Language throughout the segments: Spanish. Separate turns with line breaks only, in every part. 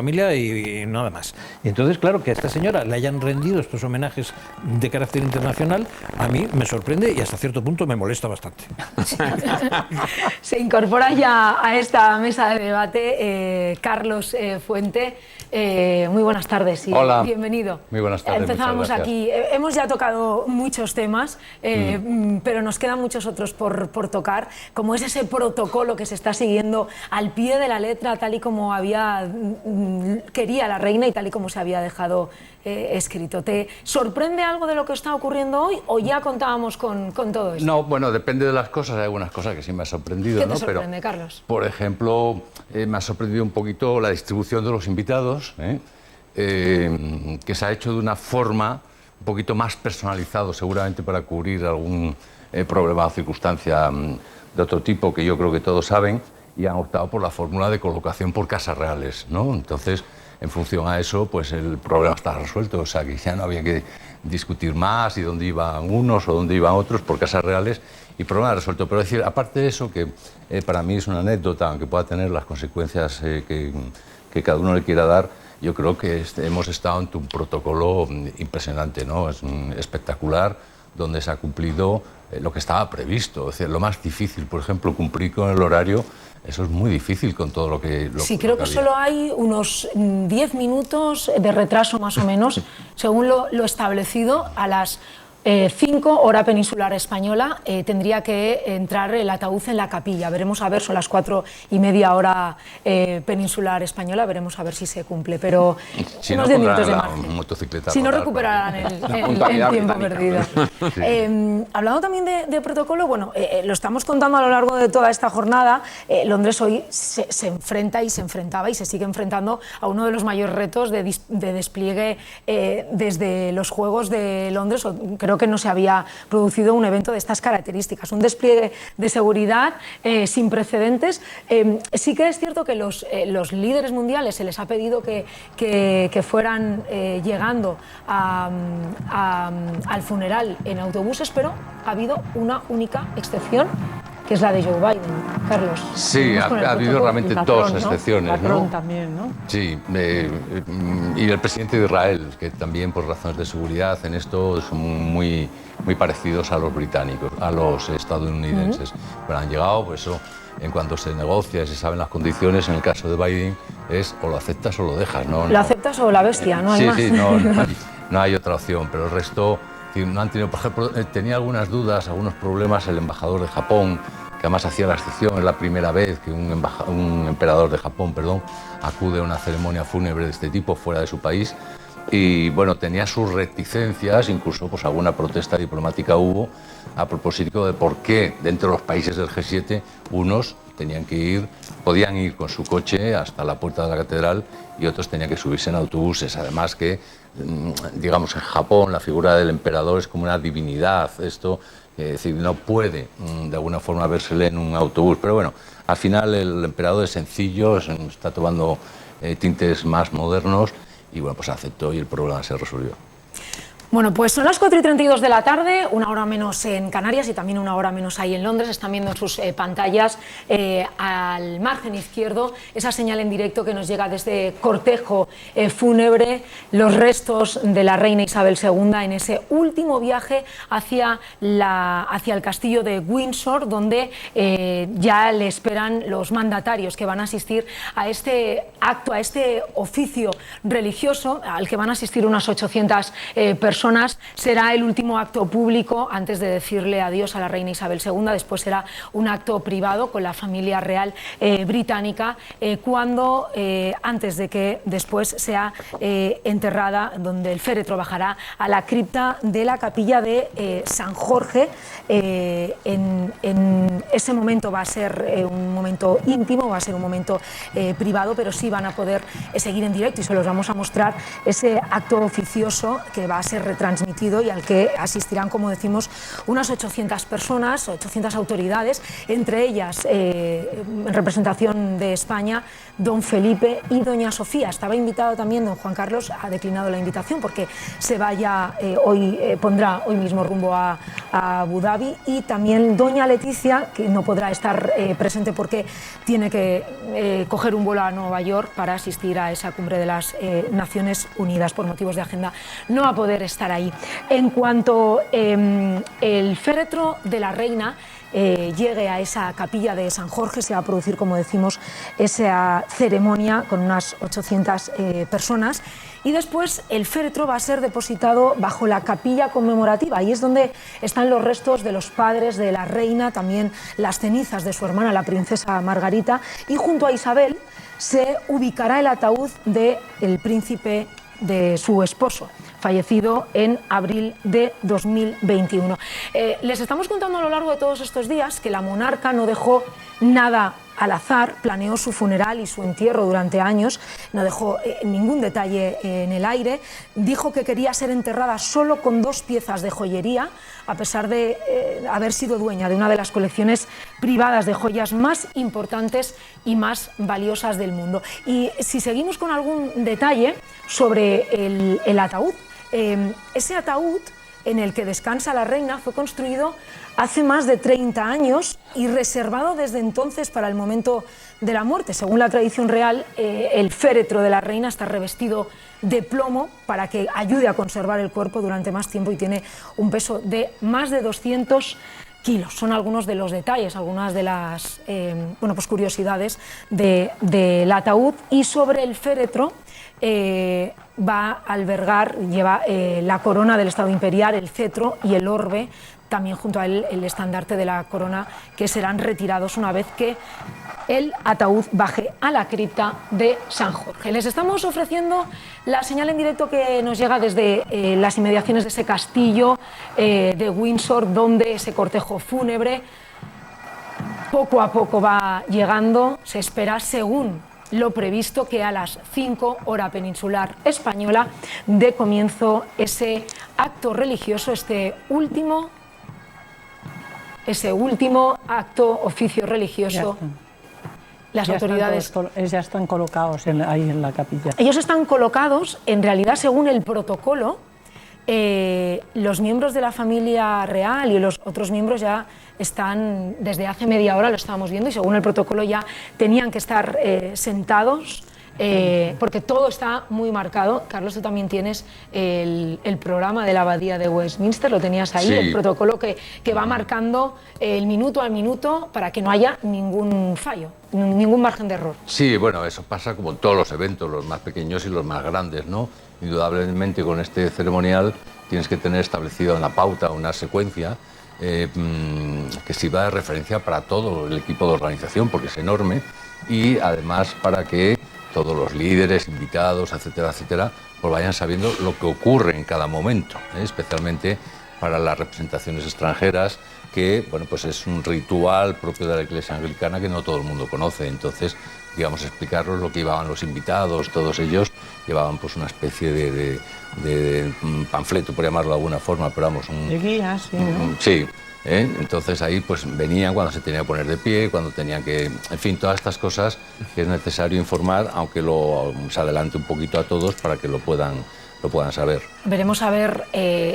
familia y nada más. Y entonces, claro, que a esta señora le hayan rendido estos homenajes de carácter internacional, a mí me sorprende y hasta cierto punto me molesta bastante.
Se incorpora ya a esta mesa de debate Carlos Fuente. Muy buenas tardes y
hola,
bienvenido.
Muy buenas tardes.
Empezábamos aquí. Hemos ya tocado muchos temas, pero nos quedan muchos otros por tocar, como es ese protocolo que se está siguiendo al pie de la letra, tal y como quería la reina y tal y como se había dejado escrito. ¿Te sorprende algo de lo que está ocurriendo hoy o ya contábamos con todo esto?
No, bueno, depende de las cosas. Hay algunas cosas que sí me ha sorprendido.
¿Qué te sorprende,
pero,
Carlos?
Por ejemplo, me ha sorprendido un poquito la distribución de los invitados, que se ha hecho de una forma un poquito más personalizado, seguramente para cubrir algún problema o circunstancia de otro tipo que yo creo que todos saben, y han optado por la fórmula de colocación por casas reales, ¿no? Entonces, en función a eso, pues el problema está resuelto, o sea que ya no había que discutir más y dónde iban unos o dónde iban otros por casas reales, y problema resuelto. Pero decir, aparte de eso, que para mí es una anécdota, aunque pueda tener las consecuencias que cada uno le quiera dar, yo creo que hemos estado ante un protocolo impresionante, ¿no? Es espectacular, donde se ha cumplido lo que estaba previsto. Es decir, lo más difícil, por ejemplo, cumplir con el horario. Eso es muy difícil con todo lo que...
Sí, creo que solo hay unos 10 minutos de retraso más o menos, según lo establecido. A las 5 hora peninsular española tendría que entrar el ataúd en la capilla. Veremos a ver, son las 4:30 hora peninsular española, veremos a ver si se cumple, pero
si
unos
no,
10 minutos de margen.
Si
no recuperarán el tiempo perdido. Sí. Hablando también de protocolo, bueno, lo estamos contando a lo largo de toda esta jornada. Londres hoy se enfrenta y se enfrentaba y se sigue enfrentando a uno de los mayores retos de despliegue desde los Juegos de Londres. Creo que no se había producido un evento de estas características, un despliegue de seguridad sin precedentes. Sí que es cierto que los líderes mundiales se les ha pedido que fueran llegando al funeral en autobuses, pero ha habido una única excepción, que es la de Joe Biden. Carlos.
Sí, ha habido realmente dos excepciones,
Macron, ¿no? También, ¿no?
Sí, y el presidente de Israel, que también por razones de seguridad en esto son muy parecidos a los británicos, a los estadounidenses. Pero han llegado, pues eso, en cuanto se negocia, se saben las condiciones, en el caso de Biden es o lo aceptas o lo dejas, ¿no?
Lo aceptas o la bestia, no hay más.
Sí, no hay otra opción, pero el resto no han tenido, por ejemplo, tenía algunas dudas, algunos problemas el embajador de Japón, que además hacía la excepción, es la primera vez que un emperador de Japón, acude a una ceremonia fúnebre de este tipo fuera de su país, y bueno, tenía sus reticencias, incluso pues alguna protesta diplomática hubo a propósito de por qué dentro de los países del G7 unos podían ir con su coche hasta la puerta de la catedral y otros tenían que subirse en autobuses. Además que, digamos, en Japón la figura del emperador es como una divinidad, esto, es decir, no puede de alguna forma vérsele en un autobús. Pero bueno, al final el emperador es sencillo, está tomando tintes más modernos y bueno, pues aceptó y el problema se resolvió.
Bueno, pues son las 4:32 de la tarde, una hora menos en Canarias y también una hora menos ahí en Londres. Están viendo en sus pantallas al margen izquierdo esa señal en directo que nos llega desde cortejo fúnebre, los restos de la reina Isabel II en ese último viaje hacia el castillo de Windsor, donde ya le esperan los mandatarios que van a asistir a este acto, a este oficio religioso, al que van a asistir unas 800 personas. Será el último acto público antes de decirle adiós a la reina Isabel II. Después será un acto privado con la familia real británica, antes de que después sea enterrada, donde el féretro bajará a la cripta de la capilla de San Jorge. En ese momento va a ser un momento íntimo, va a ser un momento privado, pero sí van a poder seguir en directo y se los vamos a mostrar ese acto oficioso que va a ser retransmitido y al que asistirán, como decimos, unas 800 personas, 800 autoridades, entre ellas, en representación de España, don Felipe y doña Sofía. Estaba invitado también don Juan Carlos, ha declinado la invitación porque se vaya pondrá hoy mismo rumbo a Abu Dhabi, y también doña Leticia, que no podrá estar presente porque tiene que coger un vuelo a Nueva York para asistir a esa cumbre de las Naciones Unidas. Por motivos de agenda no va a poder estar ahí. En cuanto el féretro de la reina llegue a esa capilla de San Jorge, se va a producir, como decimos, esa ceremonia con unas 800 personas, y después el féretro va a ser depositado bajo la capilla conmemorativa. Ahí es donde están los restos de los padres de la reina, también las cenizas de su hermana, la princesa Margarita, y junto a Isabel se ubicará el ataúd del príncipe, de su esposo, fallecido en abril de 2021. Les estamos contando a lo largo de todos estos días que la monarca no dejó nada al azar, planeó su funeral y su entierro durante años, no dejó ningún detalle en el aire, dijo que quería ser enterrada solo con 2 piezas de joyería, a pesar de haber sido dueña de una de las colecciones privadas de joyas más importantes y más valiosas del mundo. Y si seguimos con algún detalle sobre el ataúd, ese ataúd en el que descansa la reina fue construido hace más de 30 años y reservado desde entonces para el momento de la muerte. Según la tradición real, el féretro de la reina está revestido de plomo para que ayude a conservar el cuerpo durante más tiempo y tiene un peso de más de 200 kilos. Son algunos de los detalles, algunas de las curiosidades del ataúd. Y sobre el féretro va a albergar, lleva la corona del Estado Imperial, el cetro y el orbe, también junto a él el estandarte de la corona, que serán retirados una vez que el ataúd baje a la cripta de San Jorge. Les estamos ofreciendo la señal en directo que nos llega desde las inmediaciones de ese castillo de Windsor, donde ese cortejo fúnebre poco a poco va llegando. Se espera, según lo previsto, que a las 5 hora peninsular española dé comienzo ese acto religioso, ese último acto, oficio religioso. Las autoridades
ya están colocados ahí en la capilla.
Ellos están colocados, en realidad, según el protocolo. Los miembros de la familia real y los otros miembros ya están, desde hace media hora lo estábamos viendo, y según el protocolo ya tenían que estar sentados, porque todo está muy marcado. Carlos, tú también tienes el programa de la Abadía de Westminster, lo tenías ahí, sí. El protocolo que va marcando el minuto al minuto para que no haya ningún fallo, ningún margen de error.
Sí, bueno, eso pasa como en todos los eventos, los más pequeños y los más grandes, ¿no? Indudablemente con este ceremonial tienes que tener establecido una pauta, una secuencia que sirva de referencia para todo el equipo de organización, porque es enorme, y además para que todos los líderes, invitados, etcétera, etcétera, pues vayan sabiendo lo que ocurre en cada momento, especialmente para las representaciones extranjeras, que bueno, pues es un ritual propio de la Iglesia anglicana que no todo el mundo conoce. Entonces, digamos, explicarles lo que llevaban los invitados. Todos ellos llevaban pues una especie de panfleto, por llamarlo de alguna forma, pero vamos,
de guía, sí, ¿no?
Sí. Entonces ahí pues venían cuando se tenía que poner de pie, cuando tenían que, en fin, todas estas cosas que es necesario informar, aunque se adelante un poquito a todos para que lo puedan saber.
Veremos a ver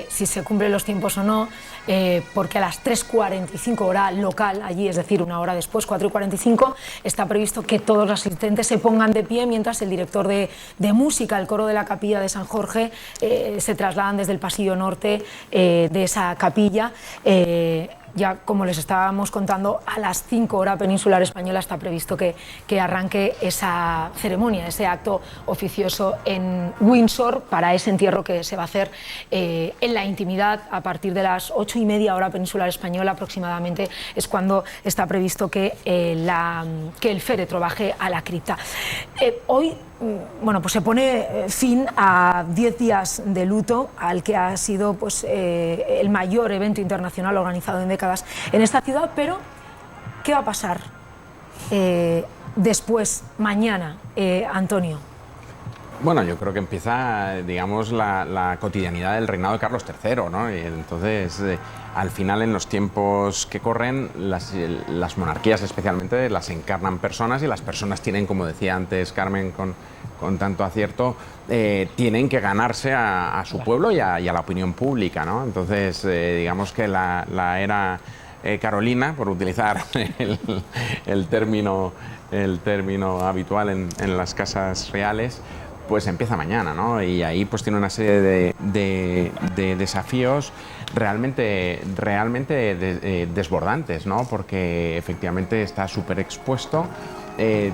si se cumplen los tiempos o no, porque a las 3:45 hora local, allí, es decir, una hora después, 4:45, está previsto que todos los asistentes se pongan de pie mientras el director de música, el coro de la capilla de San Jorge, se trasladan desde el pasillo norte de esa capilla. Ya, como les estábamos contando, a las 5 hora peninsular española está previsto que arranque esa ceremonia, ese acto oficioso en Windsor, para ese entierro que se va a hacer en la intimidad a partir de las 8:30 hora peninsular española aproximadamente. Es cuando está previsto que el féretro baje a la cripta. Hoy, bueno, pues se pone fin a 10 días de luto al que ha sido pues, el mayor evento internacional organizado en décadas en esta ciudad. Pero ¿qué va a pasar después, mañana, Antonio?
Bueno, yo creo que empieza, digamos, la cotidianidad del reinado de Carlos III, ¿no? Y entonces, al final, en los tiempos que corren, las monarquías especialmente las encarnan personas, y las personas tienen, como decía antes Carmen con tanto acierto, tienen que ganarse a su pueblo y a la opinión pública, ¿no? Entonces, digamos que la era Carolina, por utilizar el término habitual en las casas reales, pues empieza mañana, ¿no? Y ahí pues tiene una serie de desafíos realmente desbordantes, ¿no? Porque efectivamente está súper expuesto,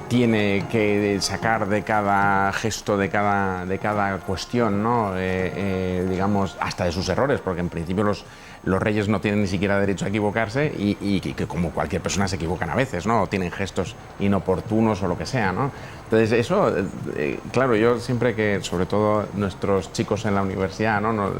tiene que sacar de cada gesto, de cada cuestión, ¿no? Digamos, hasta de sus errores, porque en principio los reyes no tienen ni siquiera derecho a equivocarse, y que como cualquier persona se equivocan a veces, ¿no? O tienen gestos inoportunos o lo que sea, ¿no? Entonces eso, claro, yo siempre que, sobre todo nuestros chicos en la universidad, ¿no? Nos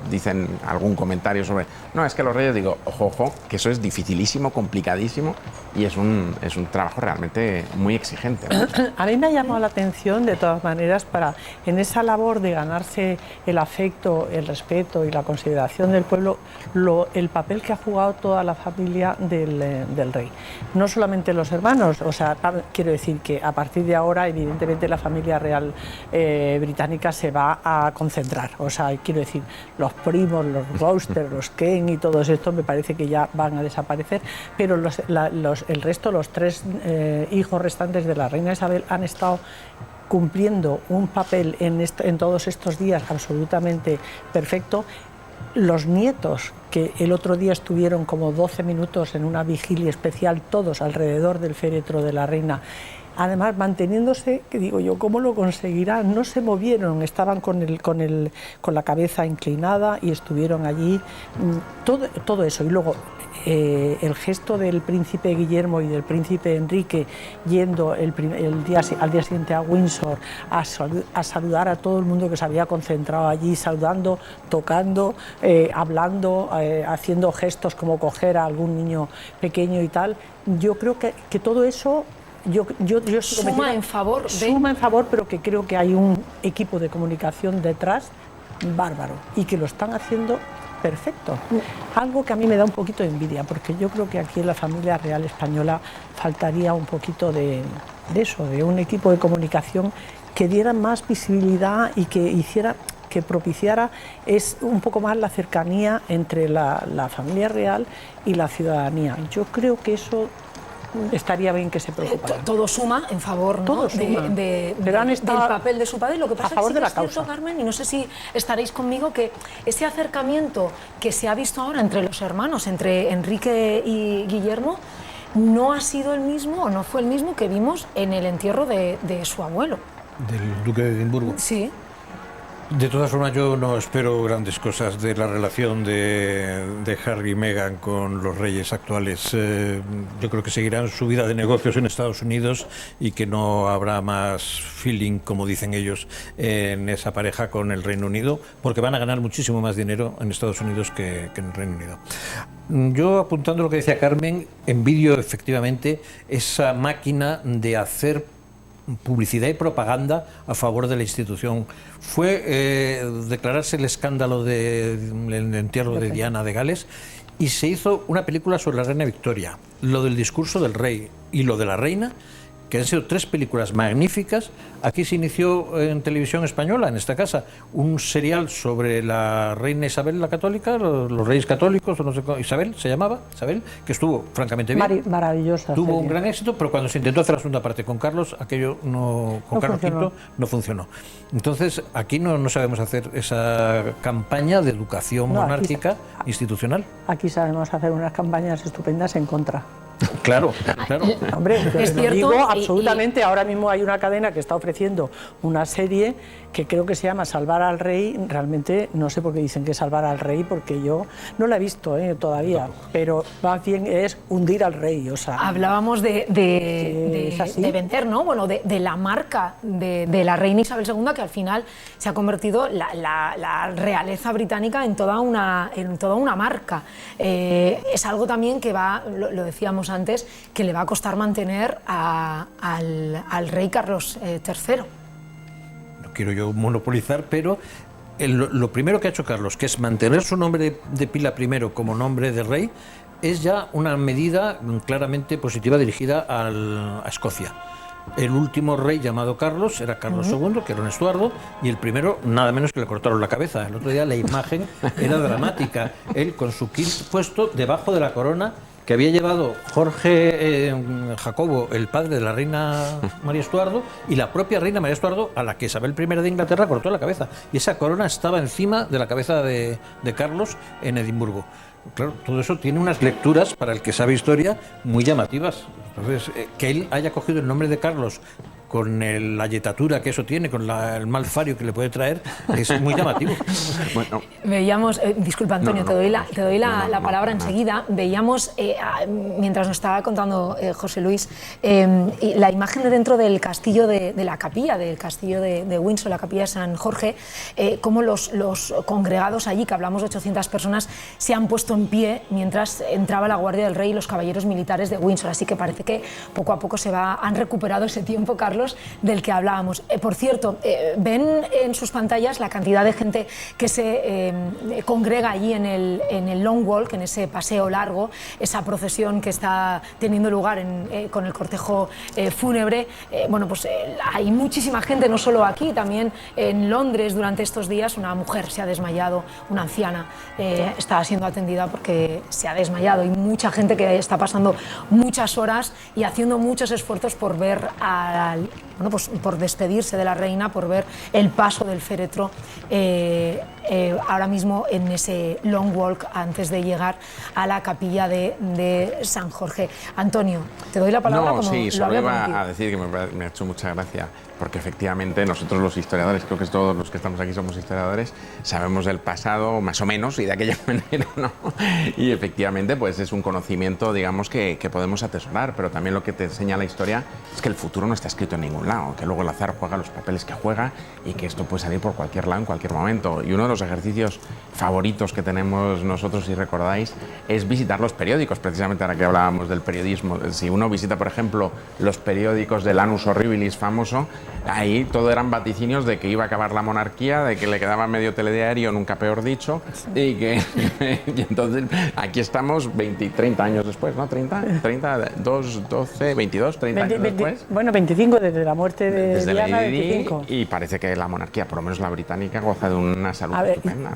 dicen algún comentario sobre, no, es que los reyes, digo, ojo, que eso es dificilísimo, complicadísimo, y es un trabajo realmente muy exigente, ¿no?
A mí me ha llamado la atención, de todas maneras, en esa labor de ganarse el afecto, el respeto y la consideración del pueblo, el papel que ha jugado toda la familia del rey. No solamente los hermanos, o sea, quiero decir que a partir de ahora, evidentemente, la familia real británica se va a concentrar. O sea, quiero decir, los primos, los Gloucester, los Kent y todos estos me parece que ya van a desaparecer, pero el resto, los tres hijos restantes de la reina Isabel, han estado cumpliendo un papel en todos estos días absolutamente perfecto. Los nietos, que el otro día estuvieron como 12 minutos en una vigilia especial, todos alrededor del féretro de la reina, además manteniéndose, que digo yo, ¿cómo lo conseguirán? No se movieron, estaban con la cabeza inclinada y estuvieron allí, todo eso. Y luego el gesto del príncipe Guillermo y del príncipe Enrique yendo al día siguiente a Windsor a saludar a todo el mundo que se había concentrado allí, saludando, tocando, hablando, haciendo gestos como coger a algún niño pequeño y tal. Yo creo que todo eso
suma en favor
suma en favor, pero que creo que hay un equipo de comunicación detrás bárbaro y que lo están haciendo perfecto. Algo que a mí me da un poquito de envidia, porque yo creo que aquí en la familia real española faltaría un poquito de eso, de un equipo de comunicación que diera más visibilidad y que propiciara un poco más la cercanía entre la familia real y la ciudadanía. Yo creo que eso estaría bien que se preocupara.
Todo suma en favor, ¿no?
Todo suma.
Pero han estado del papel de su padre. Lo que pasa
a favor
es que
de la
es cierto,
causa.
Carmen, y no sé si estaréis conmigo, que ese acercamiento que se ha visto ahora entre los hermanos, entre Enrique y Guillermo, no ha sido el mismo, o no fue el mismo que vimos en el entierro de su abuelo.
Del duque de Edimburgo.
Sí.
De todas formas, yo no espero grandes cosas de la relación de Harry y Meghan con los reyes actuales. Yo creo que seguirán su vida de negocios en Estados Unidos y que no habrá más feeling, como dicen ellos, en esa pareja con el Reino Unido, porque van a ganar muchísimo más dinero en Estados Unidos que en el Reino Unido. Yo, apuntando lo que decía Carmen, envidio efectivamente esa máquina de hacer publicidad y propaganda a favor de la institución. Fue declararse el escándalo del entierro de Diana de Gales y se hizo una película sobre la reina Victoria, lo del discurso del rey y lo de la reina, que han sido tres películas magníficas. Aquí se inició en televisión española, en esta casa, un serial sobre la reina Isabel la Católica, los reyes católicos, o no sé cómo, Isabel se llamaba, Isabel, que estuvo francamente bien.
Maravillosa.
Tuvo
serie.
un gran éxito, pero cuando se intentó hacer la segunda parte con Carlos, aquello con Carlos V no funcionó. Entonces, aquí no sabemos hacer esa campaña de educación monárquica institucional.
Aquí sabemos hacer unas campañas estupendas en contra.
Claro.
Hombre,
Es
lo
cierto,
digo absolutamente. Ahora mismo hay una cadena que está ofreciendo una serie que creo que se llama Salvar al Rey. Realmente no sé por qué dicen que Salvar al Rey, porque yo no la he visto todavía, pero más bien es hundir al rey. O sea,
hablábamos de vender, ¿no? Bueno, de la marca de la reina Isabel II, que al final se ha convertido la realeza británica en toda una marca. Es algo también que lo decíamos antes, que le va a costar mantener al rey Carlos III.
quiero yo monopolizar, pero lo primero que ha hecho Carlos, que es mantener su nombre de pila primero como nombre de rey, es ya una medida claramente positiva dirigida a Escocia. El último rey llamado Carlos era Carlos II, que era un Estuardo, y el primero nada menos que le cortaron la cabeza. El otro día la imagen era dramática, él con su kilt puesto debajo de la corona que había llevado Jorge Jacobo, el padre de la reina María Estuardo, y la propia reina María Estuardo, a la que Isabel I de Inglaterra cortó la cabeza. Y esa corona estaba encima de la cabeza de Carlos en Edimburgo. Claro, todo eso tiene unas lecturas, para el que sabe historia, muy llamativas. Entonces, que él haya cogido el nombre de Carlos con la yetatura que eso tiene, con el mal fario que le puede traer, es muy llamativo.
Bueno.
Veíamos, disculpa Antonio, te doy la palabra enseguida. Veíamos, mientras nos estaba contando José Luis, la imagen de dentro del castillo de la capilla, del castillo de Windsor, la capilla de San Jorge, cómo los congregados allí, que hablamos de 800 personas, se han puesto en pie mientras entraba la Guardia del Rey y los caballeros militares de Windsor. Así que parece que poco a poco han recuperado ese tiempo, Carlos, del que hablábamos. Por cierto, ven en sus pantallas la cantidad de gente que se congrega allí en el Long Walk, en ese paseo largo, esa procesión que está teniendo lugar con el cortejo fúnebre. Bueno, pues hay muchísima gente, no solo aquí, también en Londres durante estos días. Una mujer se ha desmayado, una anciana está siendo atendida porque se ha desmayado, y mucha gente que está pasando muchas horas y haciendo muchos esfuerzos por ver pues por despedirse de la reina, por ver el paso del féretro ahora mismo en ese long walk antes de llegar a la capilla de San Jorge. Antonio, te doy la palabra.
No, sí, solo iba a decir que me ha hecho mucha gracia, porque efectivamente nosotros los historiadores, creo que todos los que estamos aquí somos historiadores, sabemos del pasado más o menos y de aquella manera, ¿no? Y efectivamente pues es un conocimiento, digamos, que podemos atesorar, pero también lo que te enseña la historia es que el futuro no está escrito en ningún lado, que luego el azar juega los papeles que juega y que esto puede salir por cualquier lado en cualquier momento. Y uno de los ejercicios favoritos que tenemos nosotros, si recordáis, es visitar los periódicos, precisamente ahora que hablábamos del periodismo. Si uno visita, por ejemplo, los periódicos del Annus Horribilis famoso, ahí todo eran vaticinios de que iba a acabar la monarquía, de que le quedaba medio telediario, nunca peor dicho, y que y entonces aquí estamos 30 años después, ¿no? 30, 12, 22, 30 años después.
Bueno, 25 desde la muerte de
desde
Diana,
la
25.
Y parece que la monarquía, por lo menos la británica, goza de una salud estupenda.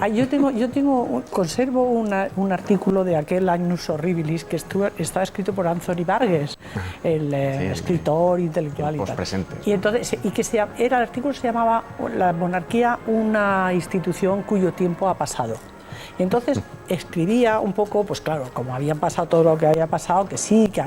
Conservo un artículo de aquel Annus Horribilis que estaba escrito por Anthony Burgess, el escritor intelectual y tal. Y entonces, el artículo se llamaba La monarquía, una institución cuyo tiempo ha pasado. Y entonces escribía un poco, pues claro, como habían pasado todo lo que había pasado, que sí, que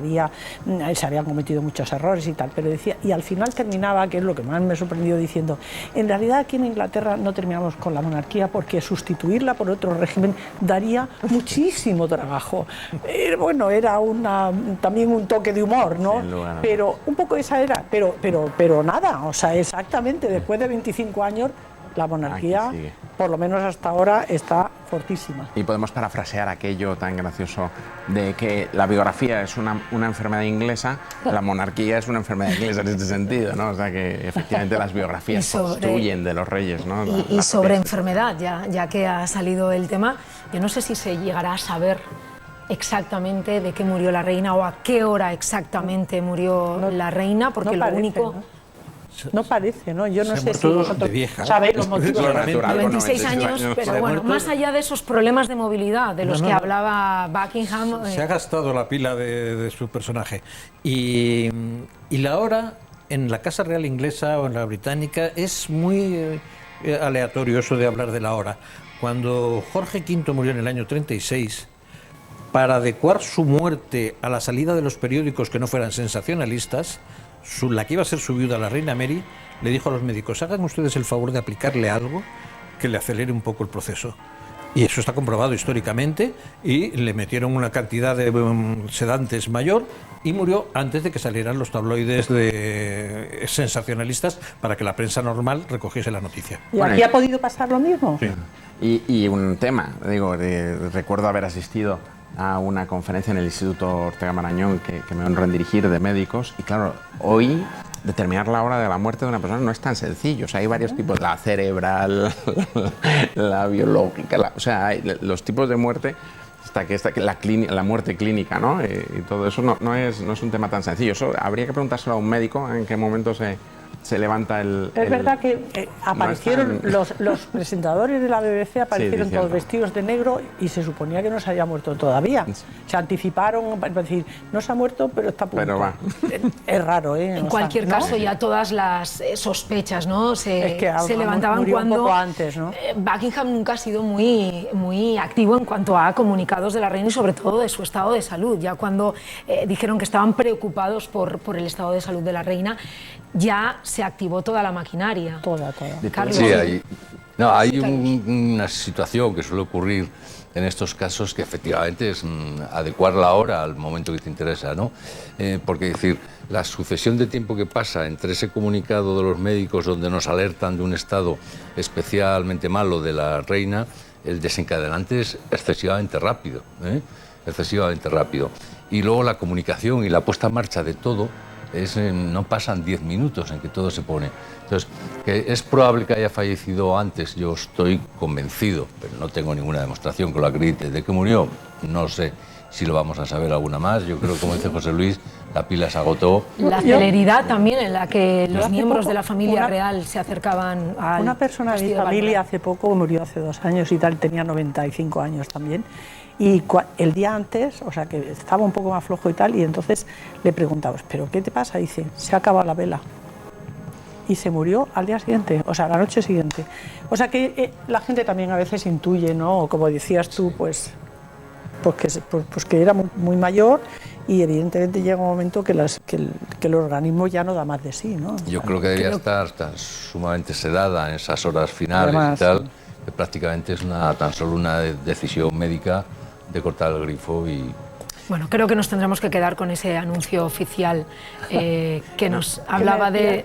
se habían cometido muchos errores y tal, pero decía, y al final terminaba, que es lo que más me sorprendió, diciendo, en realidad aquí en Inglaterra no terminamos con la monarquía porque sustituirla por otro régimen daría muchísimo trabajo. Bueno, era también un toque de humor, ¿no? Pero un poco esa era, pero nada, o sea, exactamente, después de 25 años, la monarquía, por lo menos hasta ahora, está fortísima.
Y podemos parafrasear aquello tan gracioso de que la biografía es una enfermedad inglesa, la monarquía es una enfermedad inglesa en este sentido, ¿no? O sea que efectivamente las biografías construyen de los reyes, ¿no?
Y sobre enfermedad, ya que ha salido el tema, yo no sé si se llegará a saber exactamente de qué murió la reina o a qué hora exactamente murió la reina, porque lo único...
No parece, ¿no? Yo no sé si
vosotros
sabéis los motivos.
De 26 años, pero bueno, más allá de esos problemas de movilidad de los que hablaba Buckingham...
Se ha gastado la pila de su personaje. Y la hora en la Casa Real inglesa o en la británica es muy aleatorio eso de hablar de la hora. Cuando Jorge V murió en el año 36, para adecuar su muerte a la salida de los periódicos que no fueran sensacionalistas, la que iba a ser su viuda, la reina Mary, le dijo a los médicos, hagan ustedes el favor de aplicarle algo que le acelere un poco el proceso. Y eso está comprobado históricamente, y le metieron una cantidad de sedantes mayor y murió antes de que salieran los tabloides sensacionalistas para que la prensa normal recogiese la noticia.
¿Y aquí ha podido pasar lo mismo?
Sí. Y un tema, recuerdo haber asistido a una conferencia en el Instituto Ortega Marañón que me honro en dirigir, de médicos, y claro, hoy determinar la hora de la muerte de una persona no es tan sencillo. O sea, hay varios tipos, la cerebral, la biológica, o sea, hay los tipos de muerte, hasta que la muerte clínica, ¿no? Y todo eso no es un tema tan sencillo. Eso habría que preguntárselo a un médico en qué momento se levanta el...
Es verdad que aparecieron los presentadores de la BBC, aparecieron todos vestidos de negro y se suponía que no se había muerto todavía. Se anticiparon para decir, no se ha muerto, pero está a punto.
Pero va.
Es raro, ¿eh?
En cualquier caso, ya todas las sospechas, ¿no? se levantaban cuando...
un poco antes, ¿no?
Buckingham nunca ha sido muy activo en cuanto a comunicados de la reina y sobre todo de su estado de salud. Ya cuando dijeron que estaban preocupados por el estado de salud de la reina, ya se activó toda la maquinaria.
Toda.
Carlos.
Sí, hay una situación que suele ocurrir en estos casos que efectivamente es adecuar la hora al momento que te interesa, ¿no? Porque decir, la sucesión de tiempo que pasa entre ese comunicado de los médicos donde nos alertan de un estado especialmente malo de la reina, el desencadenante es excesivamente rápido, excesivamente rápido. Y luego la comunicación y la puesta en marcha de todo no pasan 10 minutos en que todo se pone. Entonces, que es probable que haya fallecido antes, yo estoy convencido, pero no tengo ninguna demostración que lo acredite. ¿De que murió? No sé si lo vamos a saber alguna más. Yo creo, como dice José Luis, la pila se agotó.
La celeridad también en la que los miembros de la familia real se acercaban al...
Una persona de mi familia hace poco, murió hace 2 años y tal, tenía 95 años también. Y el día antes, o sea, que estaba un poco más flojo y tal, y entonces le preguntamos, ¿pero qué te pasa? Y dice, se ha acabado la vela. Y se murió al día siguiente, o sea, la noche siguiente. O sea, que la gente también a veces intuye, ¿no? O como decías tú, pues que era muy mayor y evidentemente llega un momento que el organismo ya no da más de sí, ¿no?
Yo creo que debía estar tan sumamente sedada en esas horas finales. Además, y tal, que prácticamente es tan solo una decisión médica de cortar el grifo y...
Bueno, creo que nos tendremos que quedar con ese anuncio oficial que nos hablaba de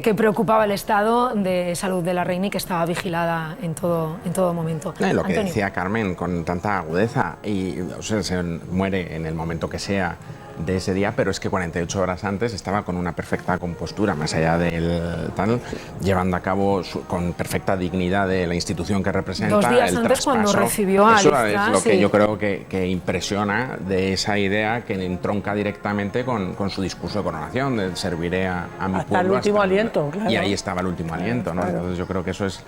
que preocupaba el estado de salud de la reina y que estaba vigilada en todo momento.
Lo que
Antonio.
decía Carmen con tanta agudeza, y o sea, se muere en el momento que sea de ese día, pero es que 48 horas antes estaba con una perfecta compostura, más allá del tal, llevando a cabo con perfecta dignidad de la institución que representa.
2 días
el
antes,
traspaso.
cuando recibió a
Eso
Alicia,
es lo que yo creo que impresiona de esa idea que entronca directamente con su discurso de coronación, de serviré a mi
hasta
pueblo.
El último aliento, claro.
Y ahí estaba el último aliento, ¿no? Claro. Entonces yo creo que eso es...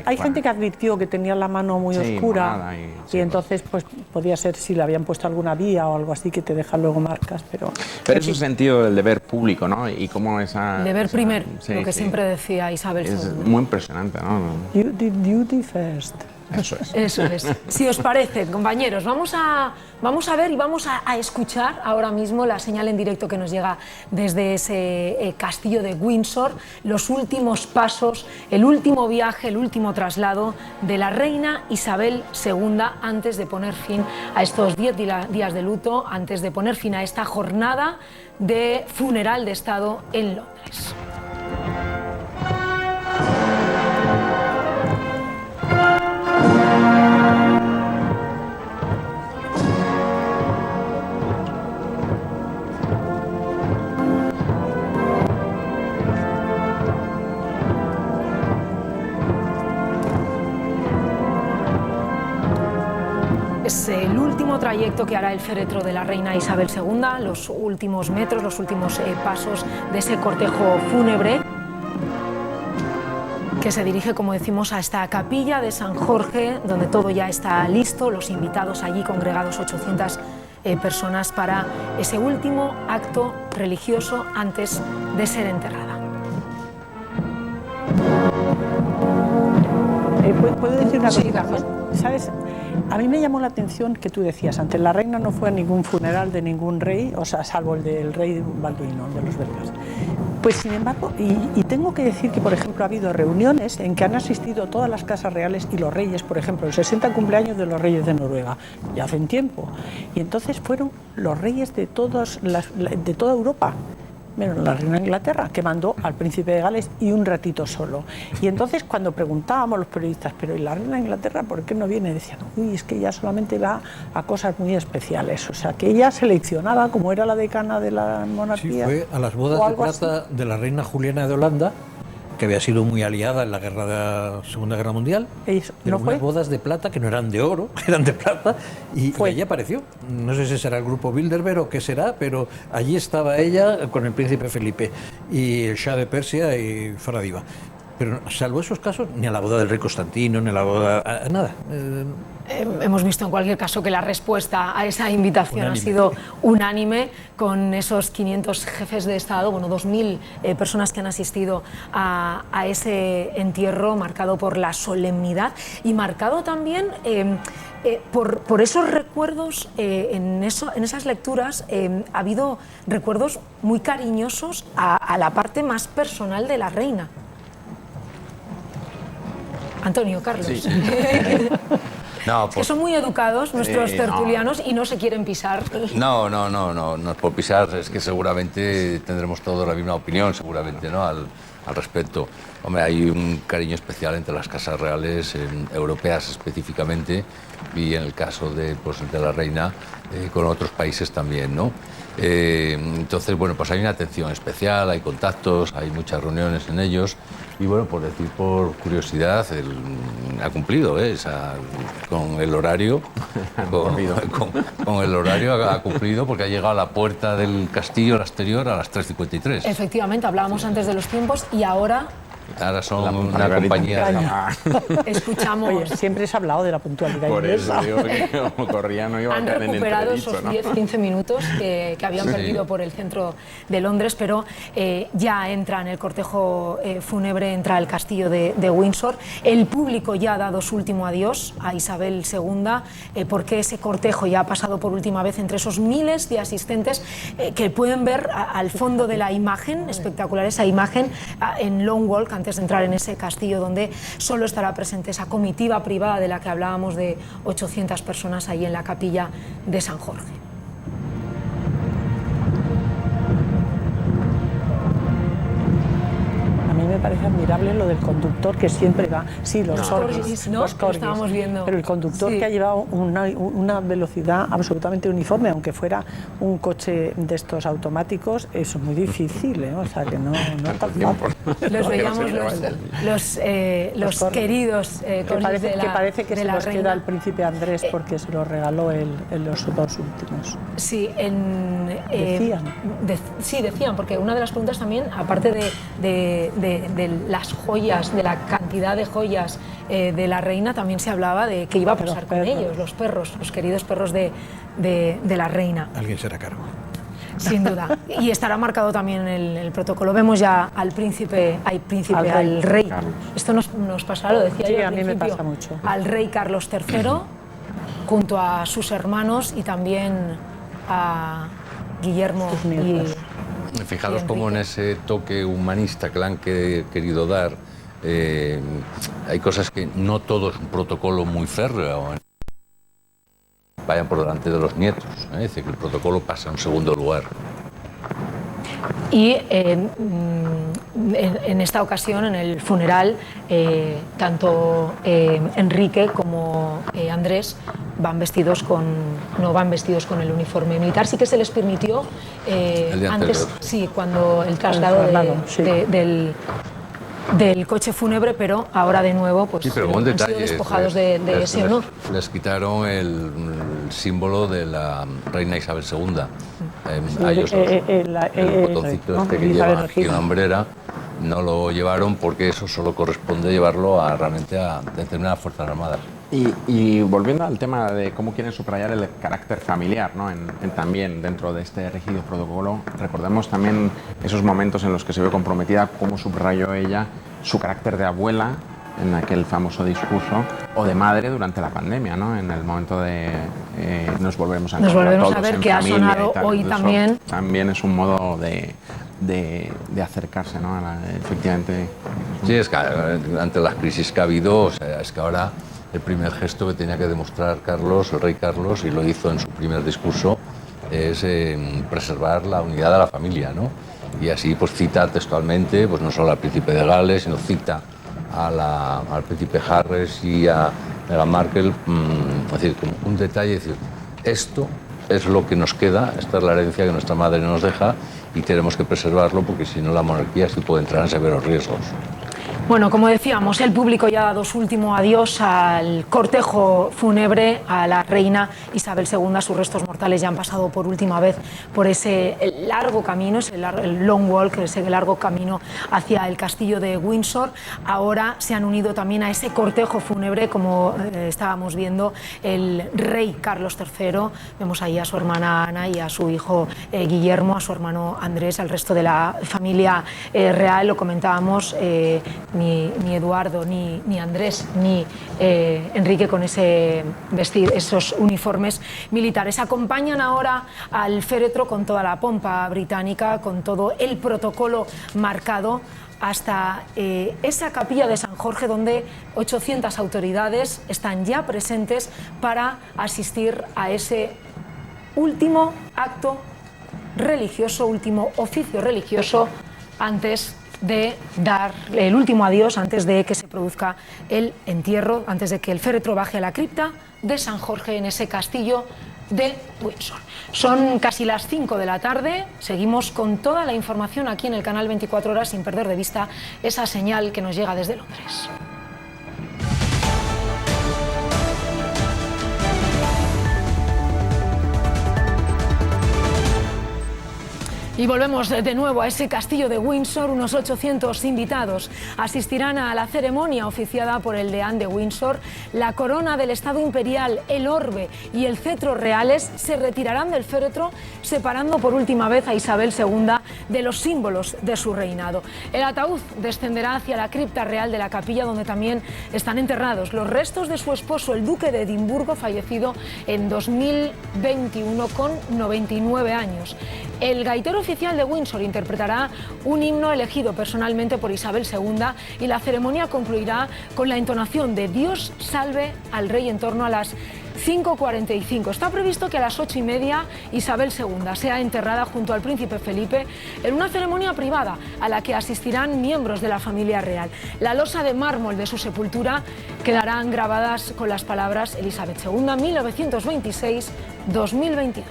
hay gente que advirtió que tenía la mano muy oscura y entonces pues podía ser si le habían puesto alguna vía o algo así que te deja luego marcas, pero
ese sentido del deber público, ¿no? Y cómo
el deber primero, lo que siempre decía Isabel II.
Es muy impresionante, ¿no?
Duty first.
Eso es.
Eso es. Si os parece, compañeros, vamos a ver y vamos a escuchar ahora mismo la señal en directo que nos llega desde ese castillo de Windsor, los últimos pasos, el último viaje, el último traslado de la reina Isabel II antes de poner fin a estos 10 días de luto, antes de poner fin a esta jornada de funeral de Estado en Londres. Es el último trayecto que hará el féretro de la reina Isabel II, los últimos metros, los últimos pasos de ese cortejo fúnebre que se dirige, como decimos, a esta capilla de San Jorge, donde todo ya está listo, los invitados allí congregados, 800 personas, para ese último acto religioso antes de ser enterrada.
¿Puedo decir una cosita? ¿Sabes? A mí me llamó la atención que tú decías, antes la reina no fue a ningún funeral de ningún rey, o sea, salvo el del rey Balduino, de los belgas. Pues sin embargo, y tengo que decir que, por ejemplo, ha habido reuniones en que han asistido todas las casas reales y los reyes, por ejemplo, el 60 cumpleaños de los reyes de Noruega, ya hacen tiempo, y entonces fueron los reyes de toda Europa. menos la reina de Inglaterra, que mandó al príncipe de Gales y un ratito solo. Y entonces cuando preguntábamos los periodistas, pero ¿y la reina de Inglaterra por qué no viene? Decían, uy, es que ella solamente va a cosas muy especiales. O sea, que ella seleccionaba, como era la decana de la monarquía.
Sí, fue a las bodas de plata de la reina Juliana de Holanda, que había sido muy aliada en la Segunda Guerra Mundial.
¿No fue?
Unas bodas de plata que no eran de oro, eran de plata, y allí apareció. No sé si será el grupo Bilderberg o qué será, pero allí estaba ella con el príncipe Felipe y el Shah de Persia y fuera diva. Pero salvo esos casos, ni a la boda del rey Constantino, ni a la boda... nada.
Hemos visto en cualquier caso que la respuesta a esa invitación ha sido unánime, con esos 500 jefes de Estado, bueno, 2.000 personas que han asistido a ese entierro, marcado por la solemnidad y marcado también por esos recuerdos. En esas lecturas ha habido recuerdos muy cariñosos a la parte más personal de la reina. Antonio, Carlos. Sí.
No,
que son muy educados nuestros tertulianos y no se quieren pisar.
No es por pisar, es que seguramente tendremos todos la misma opinión, seguramente, ¿no? Al respecto. Hombre, hay un cariño especial entre las casas reales europeas específicamente, y en el caso de la reina, con otros países también, ¿no? Entonces, bueno, pues hay una atención especial, hay contactos, hay muchas reuniones en ellos, y bueno, por decir por curiosidad, ha cumplido, con el horario, con el horario ha cumplido, porque ha llegado a la puerta del castillo, al exterior, a las 3:53.
Efectivamente, hablábamos antes de los tiempos y ahora
son una compañía.
Escuchamos.
Oye, siempre se ha hablado de la puntualidad
por
inglesa.
Eso digo que como corría no iba a caer en entredicho. Han recuperado
esos 10-15 minutos que habían perdido por el centro de Londres, pero ya entra en el cortejo fúnebre, entra al castillo de Windsor. El público ya ha dado su último adiós a Isabel II, porque ese cortejo ya ha pasado por última vez entre esos miles de asistentes que pueden ver al fondo de la imagen, espectacular esa imagen, en Long Walk, antes de entrar en ese castillo, donde solo estará presente esa comitiva privada de la que hablábamos, de 800 personas ahí en la capilla de San Jorge.
A mí me parece admirable lo del conductor, que siempre va... Sí, los corgis, los corgis.
Estábamos viendo.
Pero el conductor, que ha llevado una velocidad absolutamente uniforme, aunque fuera un coche de estos automáticos, eso es muy difícil, ¿eh? O sea, que no está fácil.
Los veíamos los queridos corgis de la
que parece que se los
reina.
queda el príncipe Andrés, porque se los regaló en los dos últimos.
Sí,
decían.
Decían, porque una de las preguntas también, aparte de las joyas, de la cantidad de joyas de la reina, también se hablaba de qué iba a pasar con ellos, los perros, los queridos perros de la reina.
Alguien será cargo.
Sin duda. Y estará marcado también el protocolo. Vemos ya al rey.
Carlos.
Esto nos pasará, lo decía yo al principio.
A mí me pasa mucho.
Al rey Carlos III, junto a sus hermanos y también a Guillermo y
Fijaros cómo en ese toque humanista que le han querido dar, hay cosas que no todo es un protocolo muy férreo. Vayan por delante de los nietos, es decir, que el protocolo pasa en segundo lugar.
Y en esta ocasión, en el funeral, tanto Enrique como Andrés no van vestidos con el uniforme militar. Sí que se les permitió antes, cuando el traslado del coche fúnebre, pero ahora de nuevo han sido despojados de ese honor.
Les quitaron el símbolo de la reina Isabel II. A ellos el botoncito que lleva aquí en la hombrera no lo llevaron, porque eso solo corresponde llevarlo realmente a determinadas fuerzas armadas.
Y volviendo al tema de cómo quieren subrayar el carácter familiar, ¿no? También dentro de este rígido protocolo, recordemos también esos momentos en los que se ve comprometida, cómo subrayó ella su carácter de abuela en aquel famoso discurso, o de madre durante la pandemia, ¿no? En el momento de nos volvemos a encontrar todos. Nos volvemos
a ver, que ha sonado hoy también.
También es un modo de acercarse, ¿no? Efectivamente.
Sí, es que ante las crisis que ha habido, o sea, es que ahora el primer gesto que tenía que demostrar el rey Carlos, y lo hizo en su primer discurso, es preservar la unidad de la familia, ¿no? Y así pues cita textualmente pues no solo al príncipe de Gales, sino cita al príncipe Harris y a Meghan Markle, es decir, como un detalle, es decir, esto es lo que nos queda, esta es la herencia que nuestra madre nos deja y tenemos que preservarlo porque si no la monarquía sí puede entrar en severos riesgos.
Bueno, como decíamos, el público ya ha dado su último adiós al cortejo fúnebre a la reina Isabel II. Sus restos mortales ya han pasado por última vez por ese largo camino, el long walk, ese largo camino hacia el castillo de Windsor. Ahora se han unido también a ese cortejo fúnebre, como estábamos viendo, el rey Carlos III. Vemos ahí a su hermana Ana y a su hijo Guillermo, a su hermano Andrés, al resto de la familia real. Lo comentábamos, ni Eduardo, ni Andrés, ni Enrique con ese vestir, esos uniformes militares. Acompañan ahora al féretro con toda la pompa británica, con todo el protocolo marcado, hasta esa capilla de San Jorge, donde 800 autoridades están ya presentes para asistir a ese último acto religioso, último oficio religioso, antes de dar el último adiós, antes de que se produzca el entierro, antes de que el féretro baje a la cripta de San Jorge en ese castillo de Windsor. Son casi las 5 de la tarde, seguimos con toda la información aquí en el canal 24 Horas sin perder de vista esa señal que nos llega desde Londres. Y volvemos de nuevo a ese castillo de Windsor. Unos 800 invitados asistirán a la ceremonia oficiada por el deán de Windsor. La corona del Estado Imperial, el orbe y el cetro reales se retirarán del féretro, separando por última vez a Isabel II de los símbolos de su reinado. El ataúd descenderá hacia la cripta real de la capilla, donde también están enterrados los restos de su esposo, el duque de Edimburgo, fallecido en 2021 con 99 años. El gaitero oficial de Windsor interpretará un himno elegido personalmente por Isabel II y la ceremonia concluirá con la entonación de Dios salve al rey en torno a las 5:45. Está previsto que a las 8:30 Isabel II sea enterrada junto al príncipe Felipe en una ceremonia privada a la que asistirán miembros de la familia real. La losa de mármol de su sepultura quedarán grabadas con las palabras Elizabeth II 1926-2022.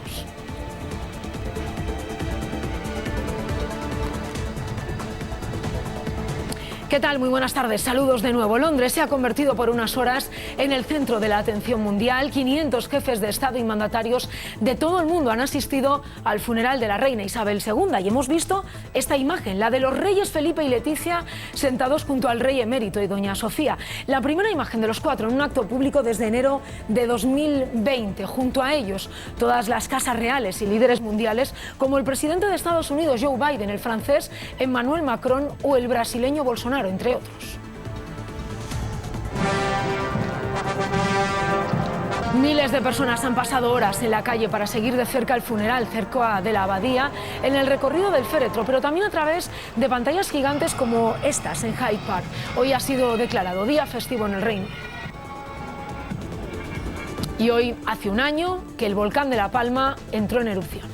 ¿Qué tal? Muy buenas tardes. Saludos de nuevo. Londres se ha convertido por unas horas en el centro de la atención mundial. 500 jefes de Estado y mandatarios de todo el mundo han asistido al funeral de la reina Isabel II y hemos visto esta imagen, la de los reyes Felipe y Leticia sentados junto al rey emérito y doña Sofía. La primera imagen de los cuatro en un acto público desde enero de 2020. Junto a ellos, todas las casas reales y líderes mundiales como el presidente de Estados Unidos, Joe Biden, el francés Emmanuel Macron o el brasileño Bolsonaro, entre otros. Miles de personas han pasado horas en la calle para seguir de cerca el funeral cerca de la abadía, en el recorrido del féretro, pero también a través de pantallas gigantes como estas en Hyde Park. Hoy ha sido declarado día festivo en el Reino. Y hoy hace un año que el volcán de La Palma entró en erupción.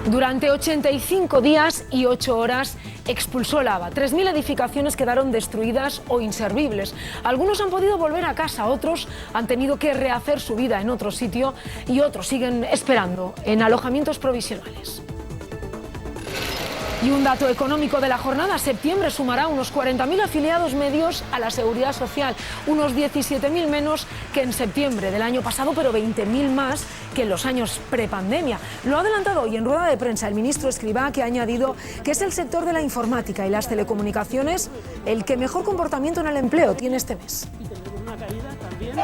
Durante 85 días y 8 horas expulsó lava. 3.000 edificaciones quedaron destruidas o inservibles. Algunos han podido volver a casa, otros han tenido que rehacer su vida en otro sitio y otros siguen esperando en alojamientos provisionales. Y un dato económico de la jornada: septiembre sumará unos 40.000 afiliados medios a la Seguridad Social, unos 17.000 menos que en septiembre del año pasado, pero 20.000 más que en los años prepandemia. Lo ha adelantado hoy en rueda de prensa el ministro Escrivá, que ha añadido que es el sector de la informática y las telecomunicaciones el que mejor comportamiento en el empleo tiene este mes. Y tenemos una caída también.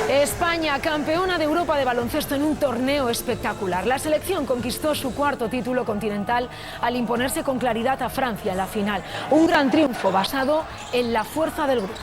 España, campeona de Europa de baloncesto en un torneo espectacular. La selección conquistó su cuarto título continental al imponerse con claridad a Francia en la final. Un gran triunfo basado en la fuerza del grupo.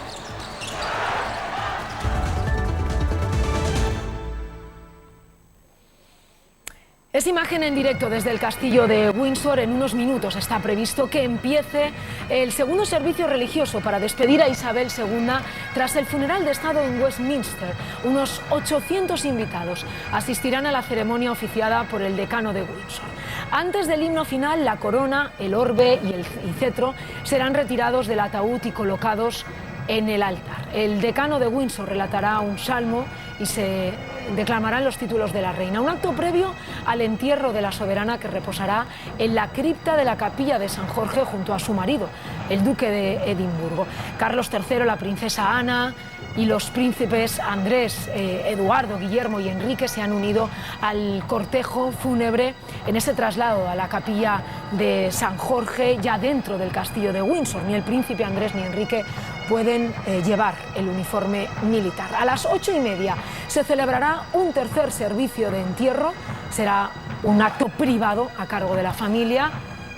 Es imagen en directo desde el castillo de Windsor. En unos minutos está previsto que empiece el segundo servicio religioso para despedir a Isabel II tras el funeral de Estado en Westminster. Unos 800 invitados asistirán a la ceremonia oficiada por el decano de Windsor. Antes del himno final, la corona, el orbe y el cetro serán retirados del ataúd y colocados en el altar. El decano de Windsor relatará un salmo y se declamarán los títulos de la reina. Un acto previo al entierro de la soberana que reposará en la cripta de la capilla de San Jorge junto a su marido, el duque de Edimburgo. Carlos III, la princesa Ana y los príncipes Andrés, Eduardo, Guillermo y Enrique se han unido al cortejo fúnebre en ese traslado a la capilla de San Jorge, ya dentro del castillo de Windsor. Ni el príncipe Andrés ni Enrique pueden llevar el uniforme militar. A las 8:30 se celebrará un tercer servicio de entierro. Será un acto privado a cargo de la familia.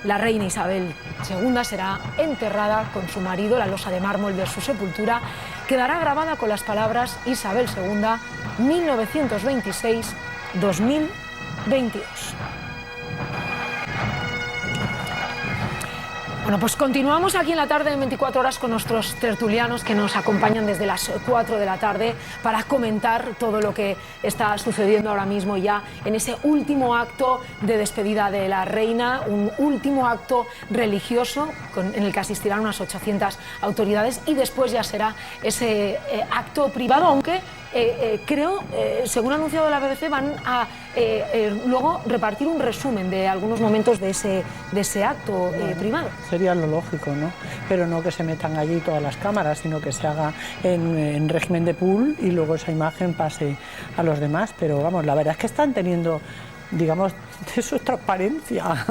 La reina Isabel II será enterrada con su marido. La losa de mármol de su sepultura quedará grabada con las palabras Isabel II, 1926-2022. Bueno, pues continuamos aquí en la tarde de 24 horas con nuestros tertulianos que nos acompañan desde las 4 de la tarde para comentar todo lo que está sucediendo ahora mismo ya en ese último acto de despedida de la reina, un último acto religioso en el que asistirán unas 800 autoridades y después ya será ese acto privado, aunque creo, según ha anunciado la BBC, van a luego repartir un resumen de algunos momentos de ese acto privado.
Sería lo lógico, ¿no? Pero no que se metan allí todas las cámaras, sino que se haga en régimen de pool y luego esa imagen pase a los demás. Pero vamos, la verdad es que están teniendo, digamos, eso es transparencia.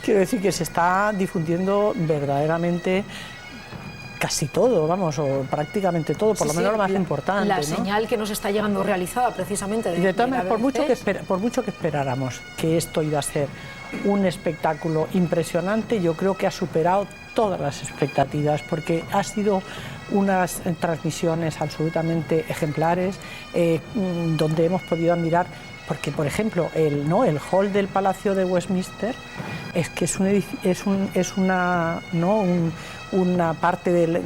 Quiero decir que se está difundiendo verdaderamente casi todo, vamos, o prácticamente todo, por lo menos lo más importante.
La
¿no?
señal que nos está llegando realizada precisamente.
De todas maneras, por mucho que esperáramos que esto iba a ser un espectáculo impresionante, yo creo que ha superado todas las expectativas, porque ha sido unas transmisiones absolutamente ejemplares, donde hemos podido admirar. Porque, por ejemplo, el hall del Palacio de Westminster es que es una parte del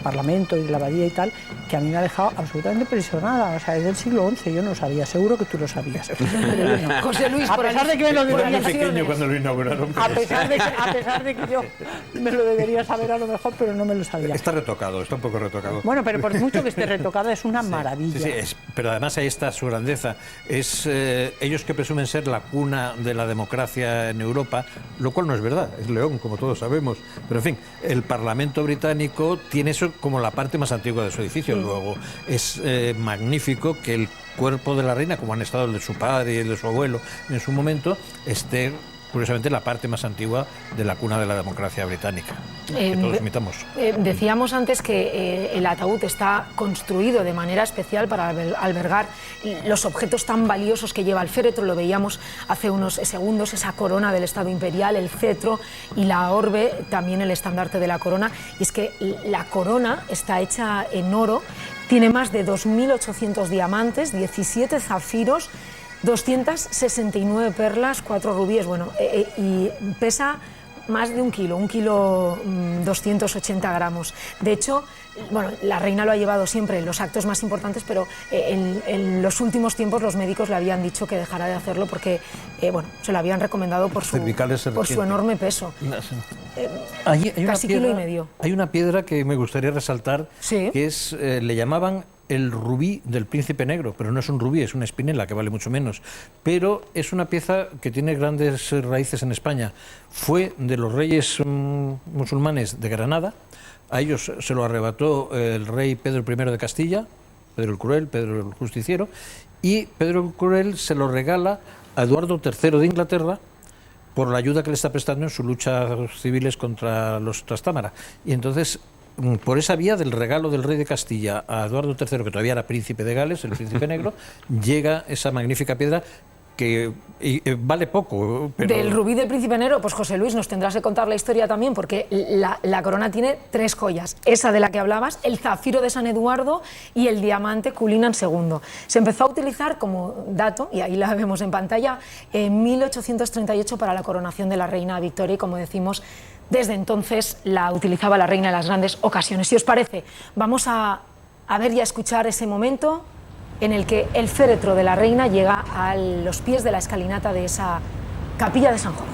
Parlamento y de la abadía y tal, que a mí me ha dejado absolutamente impresionada. O sea, es del siglo XI, yo no sabía, seguro que tú lo sabías. Pero bueno,
José Luis,
a pesar de que me lo debería
pequeño cuando lo inauguraron.
A pesar de que yo me lo debería saber a lo mejor, pero no me lo sabía.
Está retocado, está un poco retocado.
Bueno, pero por mucho que esté retocada, es una maravilla.
Sí, pero además ahí está su grandeza. Es ellos que presumen ser la cuna de la democracia en Europa, lo cual no es verdad, es León, como todos sabemos. Pero en fin, el Parlamento británico tiene eso como la parte más antigua de su edificio. Luego es magnífico que el cuerpo de la reina, como han estado el de su padre y el de su abuelo en su momento, esté curiosamente la parte más antigua de la cuna de la democracia británica, que todos imitamos.
Decíamos antes que el ataúd está construido de manera especial para albergar los objetos tan valiosos que lleva el féretro. Lo veíamos hace unos segundos, esa corona del Estado Imperial, el cetro y la orbe, también el estandarte de la corona. Y es que la corona está hecha en oro, tiene más de 2.800 diamantes, 17 zafiros, 269 perlas, 4 rubíes, bueno, y pesa más de 1 kilo, 280 gramos. De hecho, bueno, la reina lo ha llevado siempre en los actos más importantes, pero en los últimos tiempos los médicos le habían dicho que dejara de hacerlo porque, bueno, se lo habían recomendado por su enorme peso. Casi kilo y medio.
Hay una piedra que me gustaría resaltar,
¿sí?
Que es, le llamaban el rubí del príncipe negro, pero no es un rubí, es una espinela que vale mucho menos. Pero es una pieza que tiene grandes raíces en España. Fue de los reyes musulmanes de Granada. A ellos se lo arrebató el rey Pedro I de Castilla, Pedro el Cruel, Pedro el Justiciero, y Pedro el Cruel se lo regala a Eduardo III de Inglaterra por la ayuda que le está prestando en sus luchas civiles contra los Trastámara. Y entonces, por esa vía del regalo del rey de Castilla a Eduardo III, que todavía era príncipe de Gales, el príncipe negro, llega esa magnífica piedra que vale poco. Pero...
Del rubí del príncipe negro, pues José Luis, nos tendrás que contar la historia también, porque la corona tiene 3 joyas, esa de la que hablabas, el zafiro de San Eduardo y el diamante Cullinan II. Se empezó a utilizar como dato, y ahí la vemos en pantalla, en 1838 para la coronación de la reina Victoria, y como decimos, desde entonces la utilizaba la reina en las grandes ocasiones. Si os parece, vamos a ver y a escuchar ese momento en el que el féretro de la reina llega a los pies de la escalinata de esa capilla de San Jorge.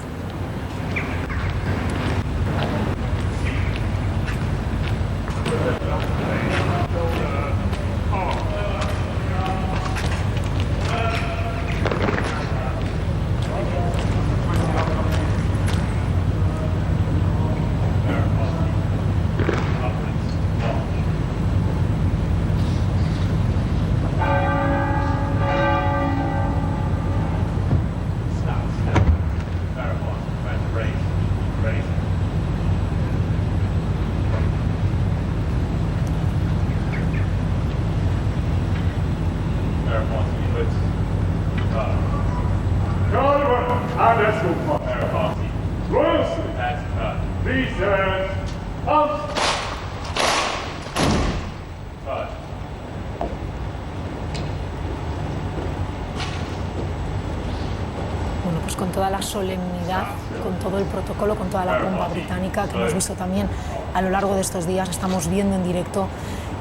Bueno, pues con toda la solemnidad, con todo el protocolo, con toda la pompa británica que hemos visto también a lo largo de estos días, estamos viendo en directo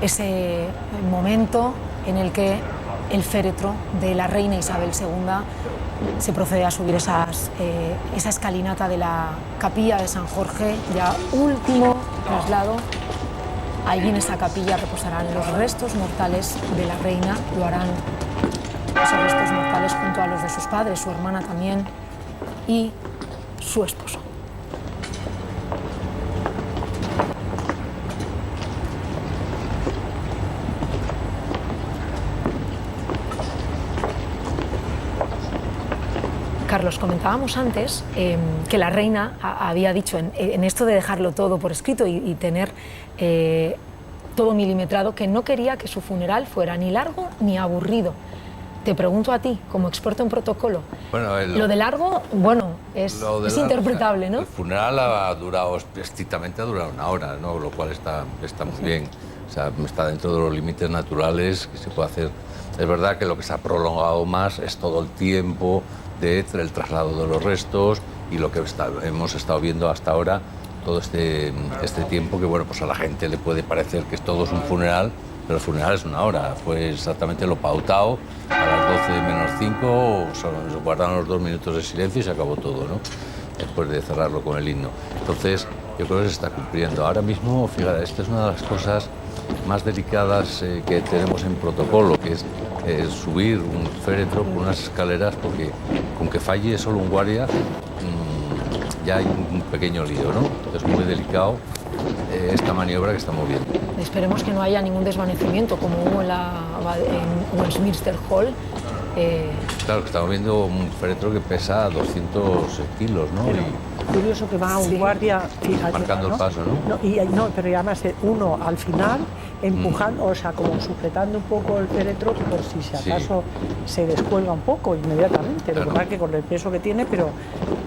ese momento en el que el féretro de la reina Isabel II se procede a subir esa escalinata de la capilla de San Jorge, ya último traslado. Allí en esa capilla reposarán los restos mortales de la reina, lo harán esos restos mortales junto a los de sus padres, su hermana también y su esposo. Carlos, comentábamos antes que la reina había dicho en esto de dejarlo todo por escrito y tener todo milimetrado, que no quería que su funeral fuera ni largo ni aburrido. Te pregunto a ti, como experto en protocolo,
bueno,
lo de largo, bueno, es interpretable, ¿no?
El funeral ha durado, estrictamente ha durado 1 hora, ¿no? Lo cual está muy bien. O sea, está dentro de los límites naturales que se puede hacer. Es verdad que lo que se ha prolongado más es todo el tiempo del traslado de los restos y lo que hemos estado viendo hasta ahora, todo este tiempo, que bueno, pues a la gente le puede parecer que todo es un funeral, pero el funeral es 1 hora, fue exactamente lo pautado, a las 12 menos 5, se guardaron los 2 minutos de silencio y se acabó todo, ¿no? Después de cerrarlo con el himno. Entonces, yo creo que se está cumpliendo. Ahora mismo, fíjate, esta es una de las cosas más delicadas que tenemos en protocolo, que es subir un féretro por unas escaleras, porque con que falle solo un guardia ya hay un pequeño lío, ¿no? Es muy delicado esta maniobra que estamos viendo.
Esperemos que no haya ningún desvanecimiento como hubo en Westminster Hall.
Claro, que estamos viendo un féretro que pesa 200 kilos, ¿no?
Curioso que va un guardia, fíjate,
marcando, ¿no? El paso, ¿no?
Pero además uno al final empujando, o sea, como sujetando un poco el féretro por si acaso se descuelga un poco inmediatamente. Claro. Lo que pasa es que con el peso que tiene, pero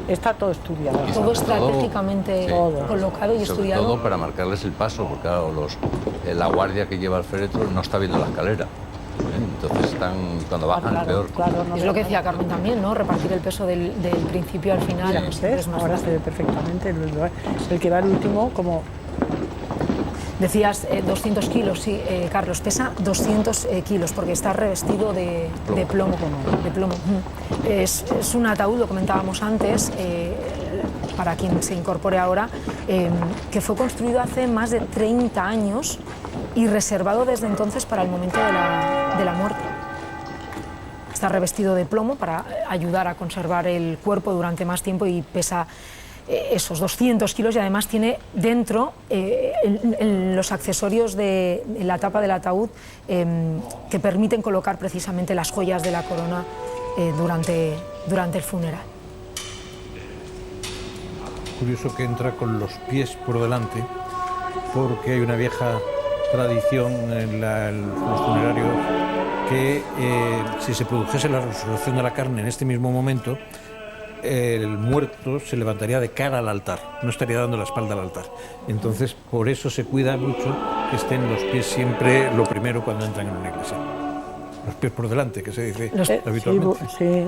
está todo estudiado.
Todo estratégicamente colocado y estudiado.
Todo para marcarles el paso, porque claro, la guardia que lleva el féretro no está viendo la escalera. Entonces están, cuando bajan, peor.
Claro, es lo que decía Carmen también, ¿no? Repartir el peso del principio al final.
Ahora se ve perfectamente. El que va el último, como...
Decías 200 kilos, sí, Carlos, pesa 200 kilos porque está revestido de plomo. Es un ataúd, lo comentábamos antes, para quien se incorpore ahora, que fue construido hace más de 30 años y reservado desde entonces para el momento de la muerte. Está revestido de plomo para ayudar a conservar el cuerpo durante más tiempo y pesa esos 200 kilos y además tiene dentro los accesorios de la tapa del ataúd que permiten colocar precisamente las joyas de la corona durante el funeral.
Curioso que entra con los pies por delante, porque hay una vieja tradición en los funerarios que si se produjese la resurrección de la carne en este mismo momento, el muerto se levantaría de cara al altar, no estaría dando la espalda al altar. Entonces, por eso se cuida mucho que estén los pies siempre lo primero cuando entran en una iglesia. Los pies por delante, que se dice habitualmente.
Sí.